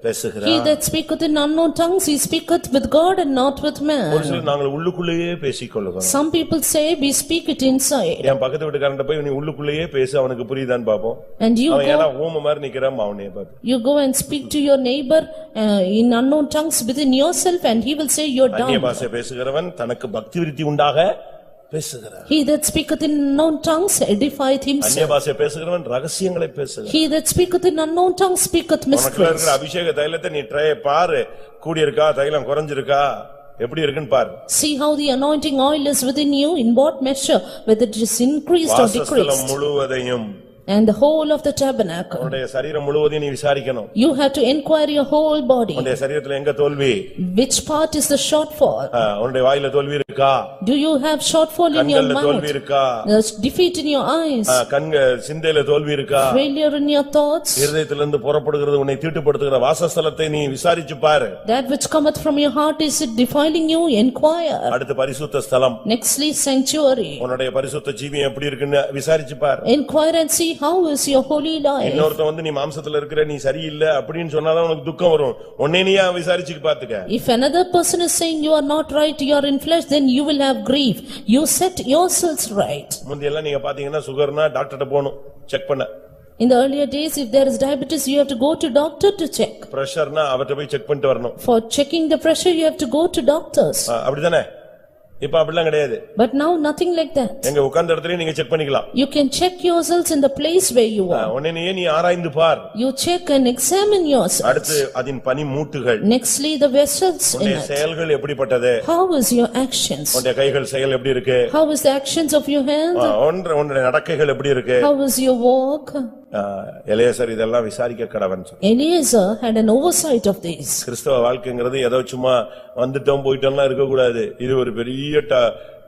பேசுகிறான். He that speaketh in unknown tongues, he speaketh with God and not with man. ஒரு சிலர் நாங்கள் உள்ளுக்குள்ளேயே பேசிக்கொள்ளுகிறோம். Some people say we speak it inside. என் பக்கத்து வீட்டுக்காரன்ட்ட போய் நீ உள்ளுக்குள்ளேயே பேசு, அவனுக்கு புரியுதான்னு பாப்போம். And you அவன் ஏன்னா go, ஊமை மாதிரி நிக்கிறான், அவனே பாத்து. you go and speak to your neighbor in unknown tongues within yourself and he will say you're அந்நிய dumb. பாஷை பேசுகிறவன் தனக்கு பக்தி விருத்தி உண்டாக பேசுகிறான். He that speaketh in unknown tongues edifieth அந்நிய himself. பாஷை பேசுகிறவன் ரகசியங்களை பேசுகிறான். He that speaketh in unknown tongues speaketh உனக்குள்ள mysteries. இருக்கிற அபிஷேக தைலத்தை நீ ட்ரை பாரு, கூடி இருக்கா, தைலம் குறைஞ்சிருக்கா, எப்படி இருக்குன்னு பாரு. See how the anointing oil is within you, in what measure, whether it is increased or வாசஸ்தலம் decreased. முழுவதையும் And the whole of the tabernacle. உன்னுடைய சரீரம் முழுவதையும் நீ விசாரிக்கணும். You have to inquire your whole body. உன்னுடைய சரீரத்துல எங்க தோல்வி? Which part is the shortfall? உன்னுடைய வாயில தோல்வி இருக்கா? Do you have shortfall in your கண்கள்ல தோல்வி mouth? இருக்கா? There's defeat in your eyes. சிந்தையில தோல்வி இருக்கா? Failure in your thoughts. இருதயத்திலிருந்து புறப்படுகிறது உன்னை தீட்டுப்படுத்துகிற வாசஸ்தலத்தை நீ விசாரிச்சு பாரு. That which cometh from your heart, is it defiling you? Inquire. அடுத்து பரிசுத்த ஸ்தலம். Nextly sanctuary. உன்னுடைய பரிசுத்த ஜீவியம் எப்படி இருக்குன்னு விசாரிச்சு பாரு. Inquire and see how is your holy life. இன்னொருத்தன் வந்து நீ மாம்சத்துல இருக்கிற, நீ சரியில்லை அப்படின்னு சொன்னாதான் உனக்கு துக்கம் வரும். உன்னை நீயா விசாரிச்சு பாத்துக்க. If another person is saying you are not right, you are in flesh, then you will have grief. You set yourselves right. முந்தியெல்லாம் நீங்க பாத்தீங்கன்னா சுகர்னா டாக்டர்ட்ட போகணும் செக் பண்ண. In the earlier days, if there is diabetes, you have to go to doctor to check. பிரஷர்னா அவர்ட்ட போய் check பண்ணிட்டு வரணும். For checking the pressure, you have to go to doctors. அப்படிதானே? இப்ப அப்படிலாம் கிடையாது. But now nothing like that. எங்க உட்கார்ந்த இடத்துலயே நீங்க செக் பண்ணிக்கலாம். You can check yourselves in the place where you are. உன்னை நீ ஆராய்ந்து பார். You check and examine yourselves. அடுத்து அதின் பனி மூட்டுகள். Nextly the vessels in உன்னுடைய it. செயல்கள் எப்படிப்பட்டது? How is your actions? உன்னுடைய கைகள் செயல் எப்படி இருக்கு? How is the actions of your hand? உன்னுடைய நடக்கைகள் எப்படி இருக்கு? How is your walk? Eleazar இதெல்லாம் விசாரிக்க கடவன். Eliezer had an oversight of these. கிறிஸ்தவ வாழ்க்கைங்கிறது ஏதோ சும்மா வந்துட்டோம் போயிட்டோம்லாம் இருக்க கூடாது. இது ஒரு பெரிய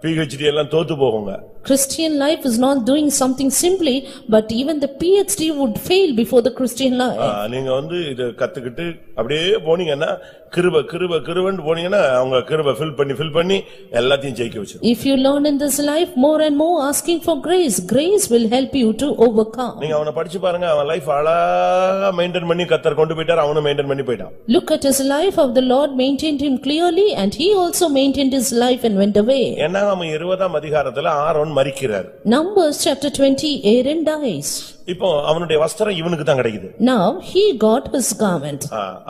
PhD எல்லாம் தோத்து போகுங்க. Christian life is not doing something simply, but even the PhD would fail before the Christian life. நீங்க வந்து இது கத்துக்கிட்டு அப்படியே போனீங்கன்னா கிருபன்னு போனீங்கன்னா அவங்க கிருபை ஃபில் பண்ணி எல்லாத்தையும் ஜெயிக்க வச்சிரும். If you learn in this life more and more asking for grace, grace will help you to overcome. நீங்க அவனை படிச்சு பாருங்க, அவன் லைஃப் அழகா மெயின்டைன் பண்ணி கர்த்தர் கொண்டு போயிட்டார், அவனும் மெயின்டைன் பண்ணி போயிட்டான். Look at his life, of the Lord maintained him clearly, and he also maintained his life and went away. ஏன்னா அவன் 20ஆம் அதிகாரத்துல Aaron மரிக்கிறார். Numbers chapter 20, Aaron dies. இப்போ அவனுடைய வஸ்திரம் இவனுக்கு தான் கிடைக்குது. Now he got his garment.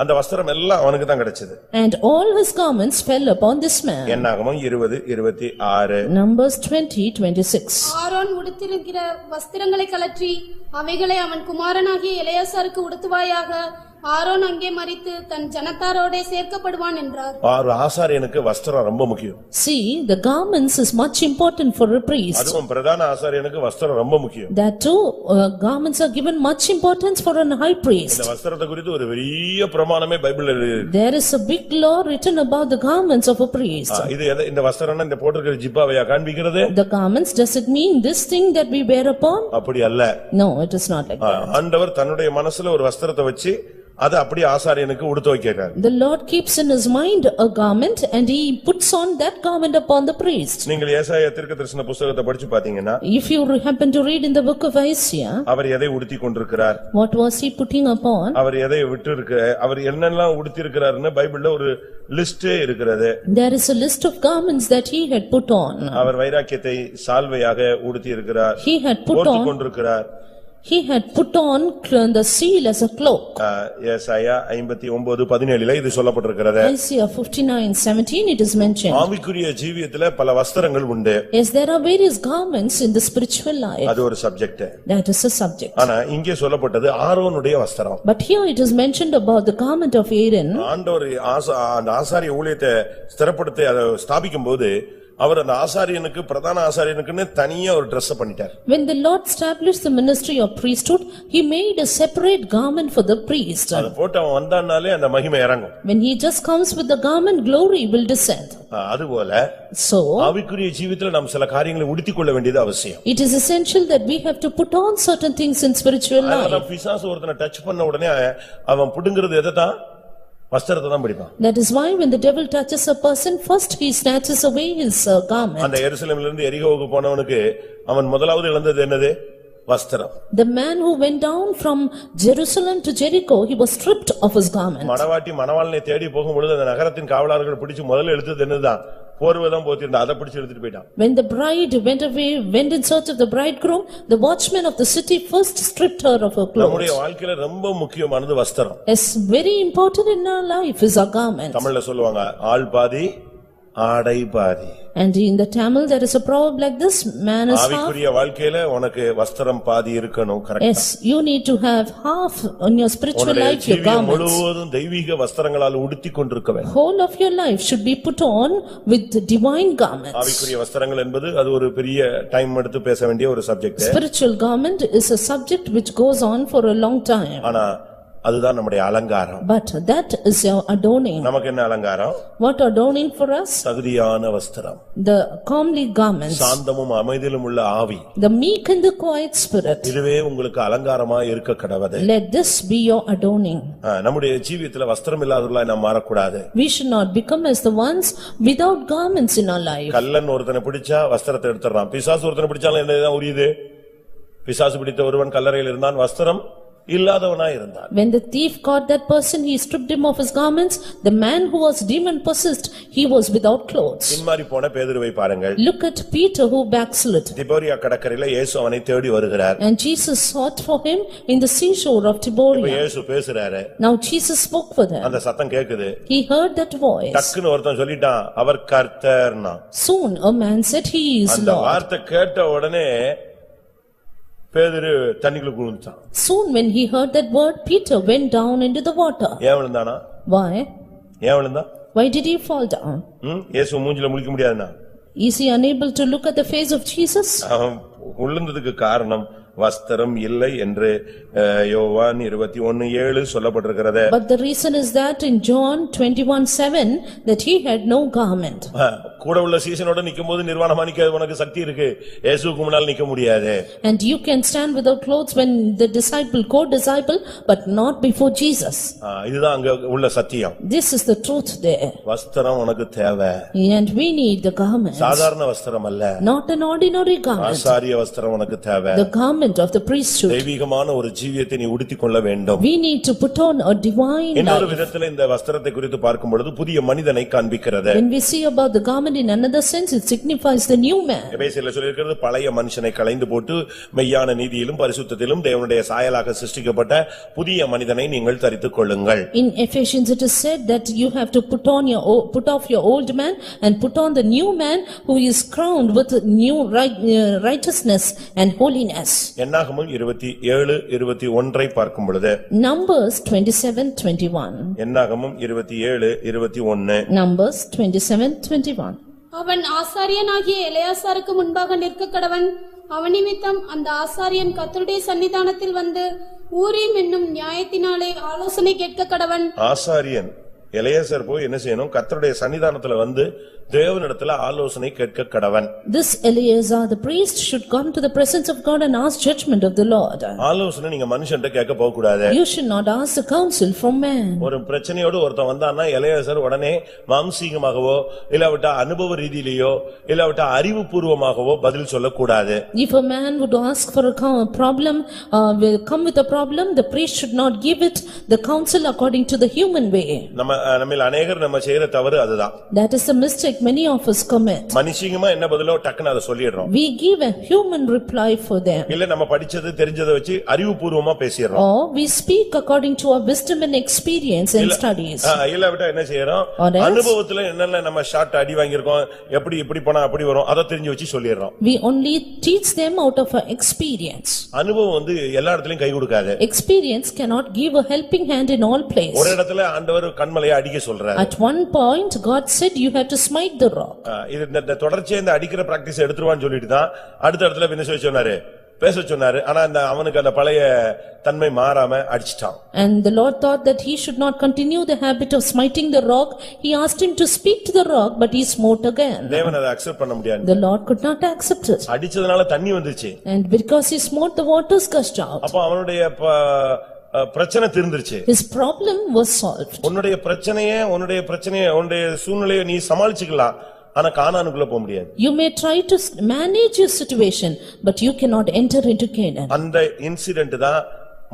அந்த வஸ்திரம் எல்லாம் அவனுக்கு தான் கிடைச்சது. And all his garments fell upon this man. என்னாகமம் 20:26. Numbers 20:26. ஆரோன் உடுத்திருக்கிற வஸ்திரங்களை கழற்றி அவைகளை அவன் குமாரனாகிய எலெயாசாருக்கு உடுத்துவாயாக. ஆரோன் அங்கே மரித்து தன் ஜனத்தாரோடே சேர்க்கப்படுவான் என்றார். ஒரு ஆசாரியனுக்கு வஸ்திரம் ரொம்ப முக்கியம். See, the garments is much important for a priest. அதுவும் பிரதான ஆசாரியனுக்கு வஸ்திரம் ரொம்ப முக்கியம். That too, garments are given much importance for a high priest. இந்த வஸ்திரத்தை குறித்து ஒரு பெரிய பிரமாணமே பைபிள்ல இருக்கு. There is a big law written about the garments of a priest. இது இந்த வஸ்திரம்னா இந்த போட்டிருக்கிற ஜிப்பாவையா காண்பிக்கிறது? The garments, does it mean this thing that we wear upon? அப்படி அல்ல. No, it is not like that. ஆண்டவர் தன்னுடைய மனசுல ஒரு வஸ்திரத்தை வச்சு அது அப்படியே ஆசாரியனுக்கு உடுத்த வைக்கிறார். The Lord keeps in his mind a garment and he puts on that garment upon the priest. நீங்கள் ஏசாயா தீர்க்கதரிசன புத்தகத்தை படிச்சு பாத்தீங்கன்னா, If you happen to read in the book of Isaiah, அவர் எதை உடுத்தி கொண்டிருக்கிறார், what was he putting upon? அவர் எதை விட்டு இருக்கு, அவர் என்னெல்லாம் உடுத்தி இருக்கிறார்னு பைபிள்ல ஒரு லிஸ்டே இருக்கிறது. There is a list of garments that he had put on. அவர் வைராக்கியத்தை சால்வையாக உடுத்தி இருக்கிறார், He had put போர்த்து on, கொண்டிருக்கிறார். he had put on the seal as a cloak. ஏசாயா 59:17 இது சொல்லப்பட்டிருக்கிறது. Isaiah 59:17 it is mentioned. ஆவிக்குரிய ஜீவியத்துல பல வஸ்திரங்கள் உண்டு. Yes, there are various garments in the spiritual life. அது ஒரு subject. That is a subject. ஆனா இங்கே சொல்லப்பட்டது ஆரோனுடைய வஸ்திரம். But here it is mentioned about the garment of Aaron. ஆண்டவர் அந்த ஆசாரிய ஊழியத்தை ஸ்திரப்படுத்தி அதை ஸ்தாபிக்கும்போது அவர் அந்த ஆசாரியனுக்கு பிரதான ஆசாரியனுக்குன்னு தனியா ஒரு Dress பண்ணிட்டார். When the Lord established the ministry of priesthood, he made a separate garment for the priest. அது போட்டு அவன் வந்தானாலே அந்த மகிமை இறங்கும். When he just comes with the garment, glory will descend. அதுபோல So, ஆவிக்குரிய ஜீவிதத்துல நாம் சில காரியங்களை உடுத்திக் கொள்ள வேண்டியது அவசியம். it is essential that we have to put on certain things in spiritual life. அத பிசாசு ஒருத்தனை டச் பண்ண உடனே அவன் புடுங்கிறது எதைதான்? வஸ்திரத்தை தான் பிடிப்பான். That is why when the devil touches a person, first he snatches away his garment. அந்த எருசலேமிலிருந்து இருந்து எரிகோவுக்கு போனவனுக்கு அவன் முதலாவது இழந்தது என்னது? வஸ்திரம். The man who went down from Jerusalem to Jericho, he was stripped of his garment. மணவாட்டி மணவாளனை தேடி போகும்பொழுது அந்த நகரத்தின் காவலாளர்கள் பிடிச்சு முதல்ல எடுத்தது என்னதான்? போர்வைதான் போத்திருந்தா, அதை பிடிச்சு எடுத்துட்டு போயிட்டான். When the bride went in search of the bridegroom, the watchman of the city first stripped her of her clothes. நம்முடைய வாழ்க்கையில ரொம்ப முக்கியமானது வஸ்திரம். Yes, very important in our life is our garment. தமிழ்ல சொல்லுவாங்க ஆள் பாதி ஆடை பாதி. And in the Tamil there is a proverb like this, man is half. ஆவிக்குரிய வாழ்க்கையில உனக்கு வஸ்திரம் பாதி இருக்கணும். Correct. Yes, you need to have half in your spiritual life, your garments. முழுவதும் தெய்வீக வஸ்திரங்களால் உடுத்திக் கொண்டிருக்க வேண்டும். Whole of your life should be put on with the divine garments. ஆவிக்குரிய வஸ்திரங்கள் என்பது அது ஒரு பெரிய டைம் எடுத்து பேச வேண்டிய ஒரு subject. Spiritual garment is a subject which goes on for a long time. ஆனா அதுதான் நம்முடைய அலங்காரம். But that is your adorning. நமக்கு என்ன அலங்காரம்? What adorning for us? தகுதியான வஸ்திரம். The comely garments. சாந்தமும் அமைதியிலும் உள்ள ஆவி. The meek and the quiet spirit. இதுவே உங்களுக்கு அலங்காரமா இருக்க கடவுது. Let this be your adorning. நம்முடைய ஜீவியத்துல வஸ்திரம் இல்லாதவர்களாய் நாம் மாறக்கூடாது. We should not become as the ones without garments in our life. கள்ளன் ஒருத்தனை பிடிச்சா வஸ்திரத்தை எடுத்துறான். பிசாசு ஒருத்தனை பிடிச்சாலும் என்னதான் உரியுது? பிசாசு பிடித்த ஒருவன் கல்லறையில் இருந்தான், வஸ்திரம் இல்லாதவனாய் இருந்தான். When the thief caught that person, he stripped him of his garments. The man who was demon possessed, he was without clothes. இன்மாரி போன பேதுருவை பாருங்கள். Look at Peter who backslid. திபேரியா கடற்கரையில இயேசு அவனை தேடி வருகிறார். And Jesus sought for him in the seashore of Tiberia. இயேசு பேசுறாரு. Now Jesus spoke for them. அந்த சத்தம் கேக்குது. He heard that voice. டக்குன்னு ஒருத்தன் சொல்லிட்டான், அவர் கர்த்தர்னா. Soon a man said, he is அந்த Lord. வார்த்தை கேட்ட உடனே பேதுரு தண்ணிக்குள்ள விழுந்தான். Soon when he heard that word, Peter went down into the water. ஏன் விழுந்தானா? Why? ஏன் விழுந்தான்? Why did he fall down? இயேசு மூஞ்சில முழிக்க முடியாதுனா? Is he unable to look at the face of Jesus? விழுந்ததுக்கு காரணம் வஸ்திரம் இல்லை என்று யோவான் 21:7 சொல்லப்பட்டிருக்கிறது. But the reason is that in John 21:7 that he had no garment. கூட உள்ள சீசனோட நிக்கும்போது நிர்வாணமா நிக்க உனக்கு சக்தி இருக்கு. இயேசுவுக்கு முன்னால் நிக்க முடியாது. And you can stand without clothes when the disciple co-disciple but not before Jesus. இதுதான் அங்க உள்ள சத்தியம். This is the truth there. வஸ்திரம் உனக்கு தேவை. And we need the garment. சாதாரண வஸ்திரம் அல்ல. Not an ordinary garment. ஆசாரிய வஸ்திரம் உனக்கு தேவை. The garment of the priesthood. தெய்வீகமான ஒரு ஜீவியத்தை நீ உடுத்திக் கொள்ள வேண்டும். We need to put on a divine life. இன்னொரு விதத்துல இந்த வஸ்திரத்தை குறித்து பார்க்கும் பொழுது புதிய மனிதனை காண்பிக்கிறது. When we see about the garment in another sense, it signifies the new man. எபேசியர்ல சொல்லியிருக்கிறது பழைய மனுஷனை களைந்து போட்டு மெய்யான நீதியிலும் பரிசுத்தத்திலும் தேவனுடைய சாயலாக சிருஷ்டிக்கப்பட்ட புதிய மனிதனை நீங்கள் தரித்துக் கொள்ளுங்கள். In Ephesians it is said that you have to put off your old man and put on the new man who is crowned with new righteousness and holiness. என்னாகமம் 27:21 பார்க்கும் பொழுது Numbers 27:21. என்னாகமம் 27:21 Numbers 27:21. அவன் ஆசாரியனாகிய எலெயாசாருக்கு முன்பாக நிற்க கடவன். அவன் நிமித்தம் அந்த ஆசாரியன் கர்த்தருடைய சன்னிதானத்தில் வந்து ஊரீம் என்னும் நியாயத்தினாலே ஆலோசனை கேட்க கடவன். ஆசாரியன் எலெயாசார் போய் என்ன செய்யணும்? கர்த்தருடைய சன்னிதானத்துல வந்து தேவனிடத்துல ஆலோசனை கேட்க கடவன். This Eleazar the priest should come to the presence of God and ask judgment of the Lord. ஆலோசனை நீங்க மனுஷன்ட்ட கேட்க போக கூடாது. You should not ask the counsel from man. ஒரு பிரச்சனையோடு ஒருத்தன் வந்தான்னா எலெயாசார் உடனே மாம்சீகமாகவோ இல்லாவிட்டா அனுபவ ரீதியிலேயோ இல்லாவிட்டா அறிவுபூர்வமாகவோ பதில் சொல்லக்கூடாது. If a man would ask for a problem, will come with a problem, the priest should not give it the counsel according to the human way. நம்மில் அநேகர் நம்ம செய்யற தவறு அதுதான். That is the mistake many of us commit. மனுஷீகமா என்ன பதிலோ டக்குன்னு அதை சொல்லிடுறோம். We give a human reply for them. இல்ல நம்ம படிச்சது தெரிஞ்சதை வச்சு அறிவுபூர்வமா பேசிடுறோம். Or we speak according to our wisdom and experience and studies. இல்லாவிட்டா என்ன செய்யறோம்? அனுபவத்துல என்னென்ன நம்ம ஷார்ட் அடி வாங்கியிருக்கோம், எப்படி போனா அப்படி வரும், அதை தெரிஞ்சு வச்சு சொல்லிடுறோம். We only teach them out of our experience. அனுபவம் வந்து எல்லா இடத்துலயும் கை கொடுக்காது. Experience cannot give a helping hand in all places. ஒரு இடத்துல ஆண்டவர் கண்மலையை அடிக்க சொல்றாரு. At one point God said you have to smite the rock. இது இந்த தொடர்ச்சியா இந்த அடிக்கிற பிராக்டிஸ் எடுத்துருவான்னு சொல்லிட்டு தான் அடுத்த இடத்துல என்ன சொன்னாரு? பேச சொன்னாரு. ஆனா அந்த அவனுக்கு அந்த பழைய தன்மை மாறாம அடிச்சிட்டான். And the Lord thought that he should not continue the habit of smiting the rock. He asked him to speak to the rock, but he smote again. தேவன் அதை அக்செப்ட் பண்ண முடியாது. The Lord could not accept it. அடிச்சதனால தண்ணி வந்துச்சு. And because he smote, the waters gushed out. அப்ப அவனுடைய பிரச்சனை தீர்ந்துருச்சு. His problem was solved. உன்னுடைய பிரச்சனையை உன்னுடைய சூழ்நிலையை நீ சமாளிச்சுக்கலாம். ஆனா கானானுக்குள்ள போக முடியாது. You may try to manage your situation, but you cannot enter into Canaan. அந்த இன்சிடென்ட் தான்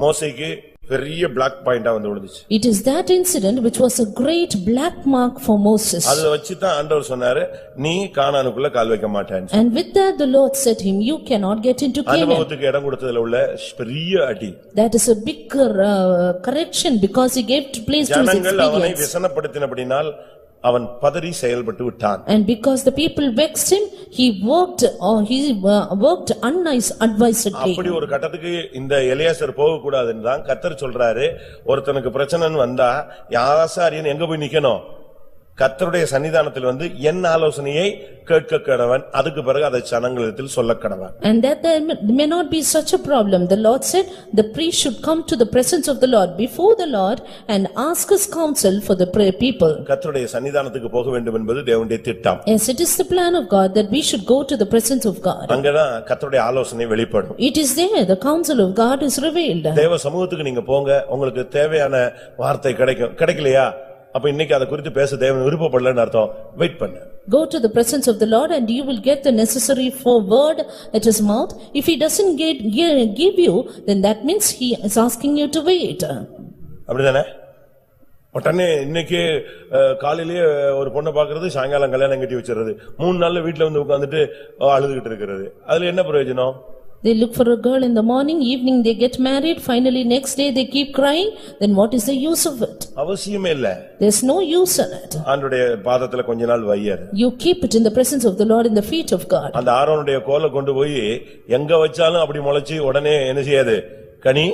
மோசேக்கு பெரிய பிளாக் பாயிண்டா வந்து விழுந்துச்சு. It is that incident which was a great black mark for Moses. அத வச்சு தான் ஆண்டவர் சொன்னாரு, நீ கானானுக்குள்ள கால் வைக்க மாட்டாய். And with that the Lord said him, you cannot get into Canaan. அனுபவத்துக்கு இடம் கொடுத்ததுல உள்ள பெரிய அடி. That is a big correction because he gave place to his ஜனங்கள் அவனை experience. விசனப்படுத்தினபடினால் அவன் பதறி செயல்பட்டு விட்டான். And because the people vexed him, he worked unadvisedly. அப்படி ஒரு கட்டத்துக்கு இந்த எலியாசர் போக கூடாதுன்னு தான் கர்த்தர் சொல்றாரு. ஒருத்தனுக்கு பிரச்சனைன்னு வந்தா ஆசாரியன் எங்க போய் நிக்கணும்? கர்த்தருடைய சன்னிதானத்தில் வந்து என் ஆலோசனையை கேட்க கடவன். அதுக்கு பிறகு அதை ஜனங்களிடத்தில் சொல்ல கடவன். And that there may not be such a problem. The Lord said the priest should come to the presence of the Lord before the Lord and ask his counsel for the people. கர்த்தருடைய சன்னிதானத்துக்கு போக வேண்டும் என்பது தேவனுடைய திட்டம். Yes, it is the plan of God that we should go to the presence of God. அங்கதான் கர்த்தருடைய ஆலோசனை வெளிப்படும். It is there the counsel of God is revealed. தேவ சமூகத்துக்கு நீங்க போங்க, உங்களுக்கு தேவையான வார்த்தை கிடைக்கலையா? அப்ப இன்னைக்கு அதை குறித்து பேச தேவன் விருப்பப்படலன்னு அர்த்தம். வெயிட் பண்ணு. Go to the presence of the Lord and you will get the necessary word at his mouth. If he doesn't give you, then that means he is asking you to wait. அப்படிதானே? உடனே இன்னைக்கு காலையிலேயே ஒரு பொண்ணை பாக்குறது, சாயங்காலம் கல்யாணம் கட்டி வச்சிருது, 3 நாள்ல வீட்டுல வந்து உட்கார்ந்துட்டு அழுதுகிட்டு இருக்கிறது. அதுல என்ன பிரயோஜனம்? They look for a girl in the morning, evening they get married, finally next day they keep crying, then what is the use of it? அவசியமே இல்ல. There's no use in it. ஆண்டவருடைய பாதத்துல கொஞ்ச நாள் wire. You keep it in the presence of the Lord in the feet of God. அந்த ஆரோனுடைய கோலை கொண்டு போய் எங்க வச்சாலும் அப்படி முளைச்சு உடனே என்ன செய்யாது? கனி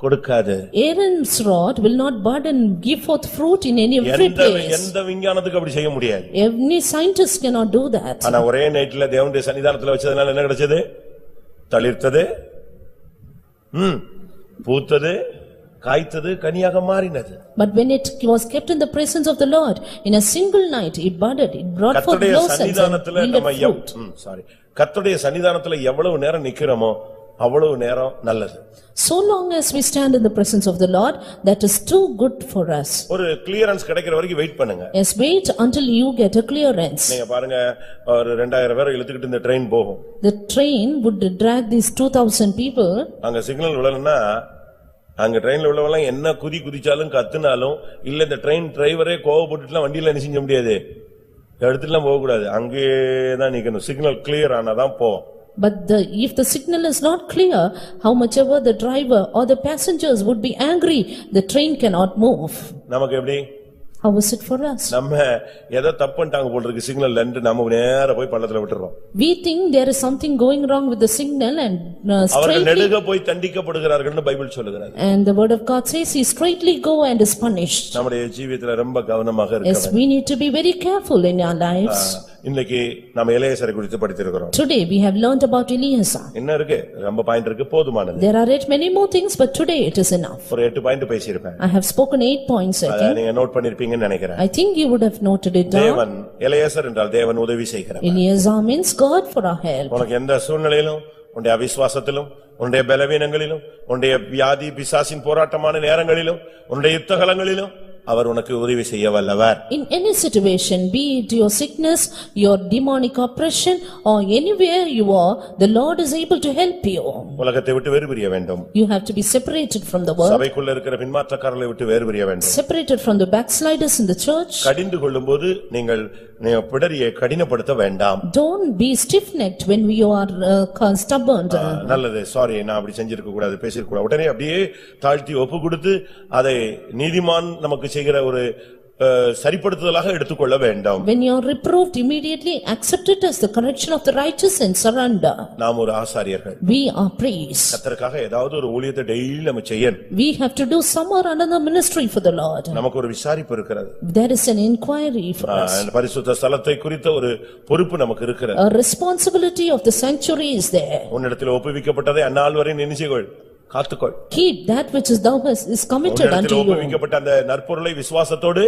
கொடுக்காது. Aaron's rod will not bud and give forth fruit in any place. எந்த விஞ்ஞானத்துக்கு அப்படி செய்ய முடியாது. Any scientist cannot do that. ஆனா ஒரே நைட்ல தேவனுடைய சன்னிதானத்துல வச்சதனால என்ன கிடைச்சது? தளிர்த்தது, பூத்தது, காய்த்தது, கனியாக மாறினது. But when it was kept in the presence of the Lord, in a single night it budded, it brought forth blossoms and yielded fruit. கர்த்தருடைய சன்னிதானத்துல எவ்வளவு நேரம் நிக்கிறோமோ அவ்வளவு நேரம் நல்லது. So long as we stand in the presence of the Lord, that is too good for us. ஒரு clearance கிடைக்கிற வரைக்கும் wait பண்ணுங்க. Yes, wait until you get a clearance. நீங்க பாருங்க, ஒரு 2000 பேரை இழுத்துக்கிட்டு இந்த ட்ரெயின் போகும். The train would drag these 2000 people. அங்க சிக்னல் விழலன்னா அங்க ட்ரெயின்ல உள்ளவங்க என்ன குதிச்சாலும் கத்துனாலும் இல்ல, இந்த ட்ரெயின் டிரைவரே கோவப்பட்டுட்டுலாம் வண்டியில என்ன செஞ்ச முடியாது, எடுத்துட்டுலாம் போக கூடாது, அங்கேயே தான் நிக்கணும். சிக்னல் கிளியர் ஆனாதான் போவோம். But if the signal is not clear, how much ever the driver or the passengers would be angry, the train cannot move. நமக்கு எப்படி How was it for us? நம்ம ஏதோ தப்பு பண்ணிட்டாங்க போல இருக்கு சிக்னல் என்று நம்ம நேரா போய் பள்ளத்துல விட்டுறோம். We think there is something going wrong with the signal and அவர்கள் straightly, நெடுக போய் தண்டிக்கப்படுகிறார்கள்னு பைபிள் சொல்லுகிறது. and the word of God says he straightly go and is punished. நம்முடைய ஜீவியத்துல ரொம்ப கவனமாக இருக்க Yes, we need to be very careful in our lives. இன்னைக்கு நாம எலியாசரை குறித்து படித்திருக்கிறோம். Today we have learned about Eliezer. என்ன இருக்கு ரொம்ப பாயிண்ட் இருக்கு போதுமானது. There are yet many more things, but today it is enough. ஒரு 8 பாயிண்ட் பேசியிருப்பேன். I have spoken 8 points, I அத think. நீங்க நோட் பண்ணிருப்பீங்கன்னு நினைக்கிறேன். I think you would have noted it down. தேவன் எலியாசர் என்றால் தேவன் உதவி செய்கிறார். Eliezer means God for our help. உனக்கு எந்த சூழ்நிலையிலும் உன்னுடைய அவிசுவாசத்திலும் உன்னுடைய பலவீனங்களிலும் உன்னுடைய வியாதி பிசாசின் போராட்டமான நேரங்களிலும் உன்னுடைய யுத்தகலங்களிலும் அவர் உனக்கு உதவி செய்ய வல்லவர். In any situation, be it your sickness, your demonic oppression, or anywhere you are, the Lord is able to help you. உலகத்தை விட்டு வேறு பிரிய வேண்டும். You have to be separated from the world, சபைக்குள்ள இருக்கிற பின்மாற்றக்காரர்களை விட்டு வேறு பிரிய வேண்டும். separated from the backsliders in the church. கடிந்து கொள்ளும்போது நீங்கள் பிடரியை கடினப்படுத்த வேண்டாம். Don't be stiff-necked when we are stubborn. நல்லது, சாரி நான் அப்படி செஞ்சிருக்க கூடாது, பேசிருக்க கூடாது. உடனே அப்படியே தாழ்த்தி ஒப்பு கொடுத்து அதை நீதிமான் நமக்கு செய்கிற ஒரு சரிப்படுத்துதலாக எடுத்துக்கொள்ள வேண்டும். When you are reproved, immediately accept it as the correction of the righteous and surrender. நாம் ஒரு ஆசாரியர்கள். We are priests. கர்த்தருக்காக ஏதாவது ஒரு ஊழியத்தை டெய்லி நம்ம செய்யணும். We have to do some or another ministry for the Lord. நமக்கு ஒரு விசாரிப்பு இருக்கிறது. There is an inquiry for us. பரிசுத்த ஸ்தலத்தை குறித்த ஒரு பொறுப்பு நமக்கு இருக்கிறது. A responsibility of the sanctuary is there. உன்னிடத்தில் ஒப்புவிக்கப்பட்டதை அந்நாள் வரை நினைச்சுக்கொள், காத்துக்கொள். Keep that which is thou is committed unto you. ஒப்புவிக்கப்பட்ட அந்த நற்பொருளை விசுவாசத்தோடு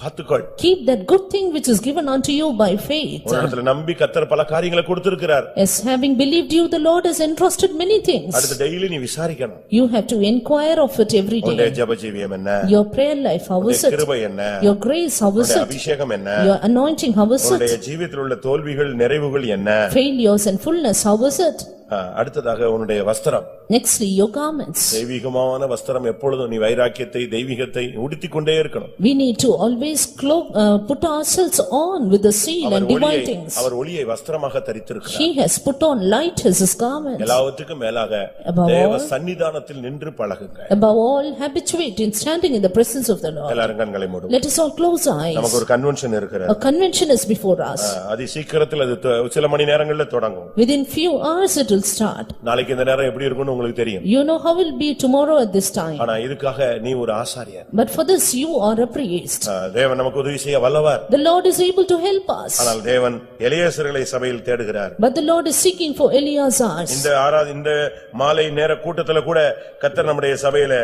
காத்துக்கொள். Keep that good thing which is given unto you by faith. உன்னிடத்தில் நம்பி கர்த்தர் பல காரியங்களை கொடுத்திருக்கிறார். As having believed you, the Lord has entrusted many things. அடுத்து டெய்லி நீ விசாரிக்கணும். You have to inquire of it every உன்னுடைய day. ஜெப ஜீவியம் என்ன? Your prayer life, how is it? கிருபை என்ன? Your grace, how is உன்னுடைய it? அபிஷேகம் என்ன? Your anointing, how is உன்னுடைய it? ஜீவியத்தில் உள்ள தோல்விகள் நிறைவுகள் என்ன? Failures and fullness, how is it? அடுத்ததாக உன்னுடைய வஸ்திரம். Nextly, your garments. தெய்வீகமான வஸ்திரம் எப்பொழுதும் நீ வைராக்கியத்தை தெய்வீகத்தை உடுத்திக்கொண்டே இருக்கணும். We need to always put ourselves on with the seal and divine things. அவர் ஒளியை வஸ்திரமாக தரித்திருக்கிறார். He has put on light as his garments. எல்லாவற்றுக்கும் மேலாக தேவ சன்னிதானத்தில் நின்று பழகுங்க. Above all, habituate in standing in the presence of the Lord. எல்லாரும் கண்களை மூடுங்க. Let us all close our eyes. நமக்கு ஒரு கன்வென்ஷன் இருக்கிறது. A convention is before us. அதி சீக்கிரத்தில் அது சில மணி நேரங்கள்ல தொடங்கும். Within few hours it will start. நாளைக்கு இந்த நேரம் எப்படி இருக்கும்னு உங்களுக்கு தெரியும். You know how it will be tomorrow at this time. ஆனா இதுக்காக நீ ஒரு ஆசாரியர். But for this you are a priest. தேவன் நமக்கு உதவி செய்ய வல்லவர். The Lord is able to help us. ஆனால் தேவன் எலியாசர்களை சபையில் தேடுகிறார். But the Lord is seeking for Eleazars. இந்த மாலை நேர கூட்டத்துல கூட கர்த்தர் நம்முடைய சபையில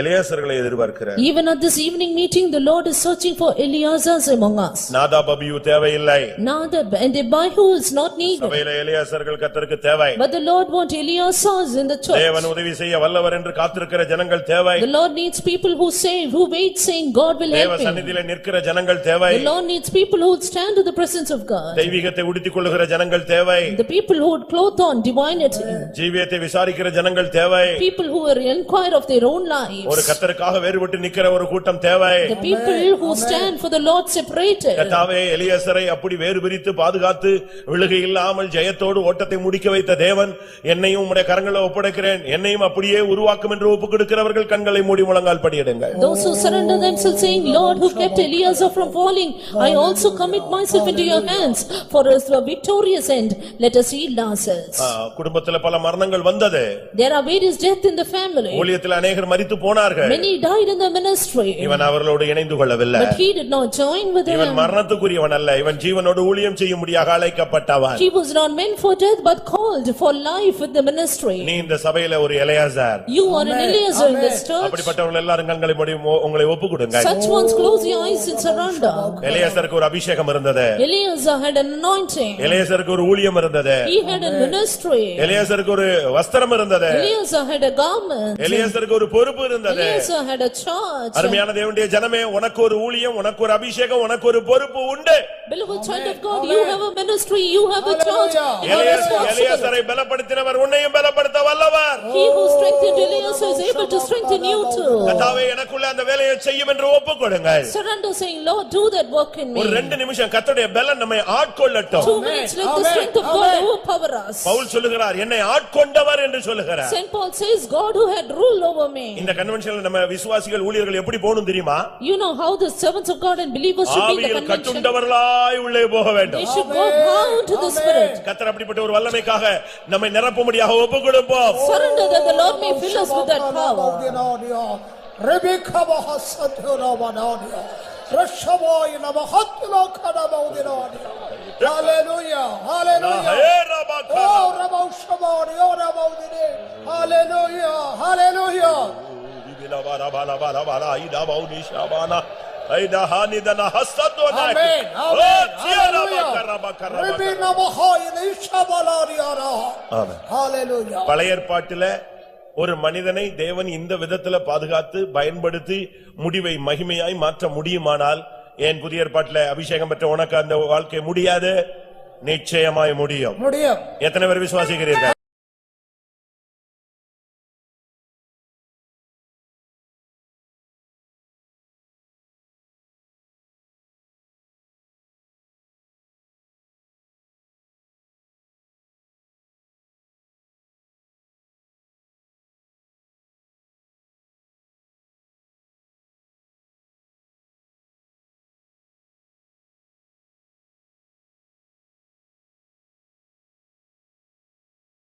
எலியாசர்களை எதிர்பார்க்கிறார். Even at this evening meeting, the Lord is searching for Eleazars among us. Nadab Abihu தேவையில்லை. Nadab and Abihu is not needed. சபையில எலியாசர்கள் கர்த்தருக்கு தேவை. But the Lord wants Eleazars in the church. தேவன் உதவி செய்ய வல்லவர் என்று காத்திருக்கிற ஜனங்கள் தேவை. The Lord needs people who save, who wait saying God will help தேவ me. சந்நிதியிலே நிற்கிற ஜனங்கள் தேவை. The Lord needs people who would stand to the presence of God. தெய்வீகத்தை உடுத்திக் கொள்ளுகிற ஜனங்கள் தேவை. The people who would clothe on divinity. ஜீவியத்தை விசாரிக்கிற ஜனங்கள் தேவை. People who will inquire of their own lives. ஒரு கர்த்தருக்காக வேறுபட்டு நிக்கிற ஒரு கூட்டம் தேவை. The people who stand for the Lord separated. கர்த்தாவே எலியாசரை அப்படி வேறு பிரித்து பாதுகாத்து விழுகை இல்லாமல் ஜெயத்தோடு ஓட்டத்தை முடிக்க வைத்த தேவன் என்னையும் உம்முடைய கரங்களில் ஒப்படைக்கிறேன், என்னையும் அப்படியே உருவாக்கும் என்று ஒப்புக்கொடுக்கிறவர்கள் கண்களை மூடி முழங்கால் படியிடுங்கள். Those who surrender themselves saying, Lord, who kept Eliezer from falling, I also commit myself into your hands for a victorious end. Let us yield ourselves. குடும்பத்தில் பல மரணங்கள் வந்தது. There are various deaths in the family. ஊழியத்தில் அநேகர் மரித்து போனார்கள். Many died in the ministry. இவன் அவர்களோடு இணைந்து கொள்ளவில்லை. But he did not join with them. இவன் மரணத்துக்குரியவன் அல்ல, இவன் ஜீவனோடு ஊழியம் செய்யும்படியாக அழைக்கப்பட்டவன். He was not meant for death but called for life with the ministry. நீ இந்த சபையில ஒரு Eleazar. You are an Eliezer in this church. அப்படிப்பட்டவர்கள் எல்லாரும் கண்களை மூடி உங்களை ஒப்புக்கொடுங்க. Such ones close your eyes and surrender. எலியாசருக்கு ஒரு அபிஷேகம் இருந்தது. Eliezer had an anointing. எலியாசருக்கு ஒரு ஊழியம் இருந்தது. He had a ministry. எலியாசருக்கு ஒரு வஸ்திரம் இருந்தது. Eliezer had a garment. எலியாசருக்கு ஒரு பொறுப்பு இருந்தது. Eliezer had a charge. அருமையான தேவனுடைய ஜனமே, உனக்கு ஒரு ஊழியம், உனக்கு ஒரு அபிஷேகம், உனக்கு ஒரு பொறுப்பு உண்டு. Beloved child of God, you have a ministry, you have a charge. You are responsible. எலியாசரை பலப்படுத்தினவர் உன்னையும் பலப்படுத்த வல்லவர். He who strengthened Elias is able to strengthen you too. கர்த்தாவே எனக்குள்ள அந்த வேலையை செய்யும் என்று ஒப்புக்கொடுங்கள். Surrender saying, Lord, do that work in me. ஒரு 2 நிமிஷம் கர்த்தருடைய பலன் நம்மை ஆட்கொள்ளட்டும். 2 minutes let the strength of God overpower us. Pavul சொல்லுகிறார் என்னை ஆட்கொண்டவர் என்று சொல்லுகிறார். Saint Paul says, God who had rule over me. இந்த கன்வென்ஷன்ல நம்ம விசுவாசிகள் ஊழியர்கள் எப்படி போகணும் தெரியுமா? You know how the servants of God and believers should be in the ஆவியில் convention. கட்டுண்டவர்களாய் உள்ளே போக வேண்டும். They should go bound to the Spirit. கர்த்தர் அப்படிப்பட்ட ஒரு வல்லமைக்காக நம்மை நிரப்பும்படியாக ஒப்புக்கொடுப்போம். Surrender that the Lord may fill us with that power. Rebecca Mahasathura Vanadia. Rashavai Namahatula Kadabaudirodia. Hallelujah. Hallelujah. Oh, Raboshamari, oh, Rabaudine. Hallelujah. Hallelujah. Amen. Amen. Hallelujah. பழைய ஏற்பாட்டிலே ஒரு மனிதனை தேவன் இந்த விதத்துல பாதுகாத்து பயன்படுத்தி முடிவை மகிமையாய் மாற்ற முடியுமானால் ஏன் புதிய ஏற்பாட்டிலே அபிஷேகம் பெற்ற உனக்கு அந்த வாழ்க்கை முடியாது? நிச்சயமாய் முடியும். முடியும். எத்தனை பேர் விசுவாசிக்கிறீர்கள்?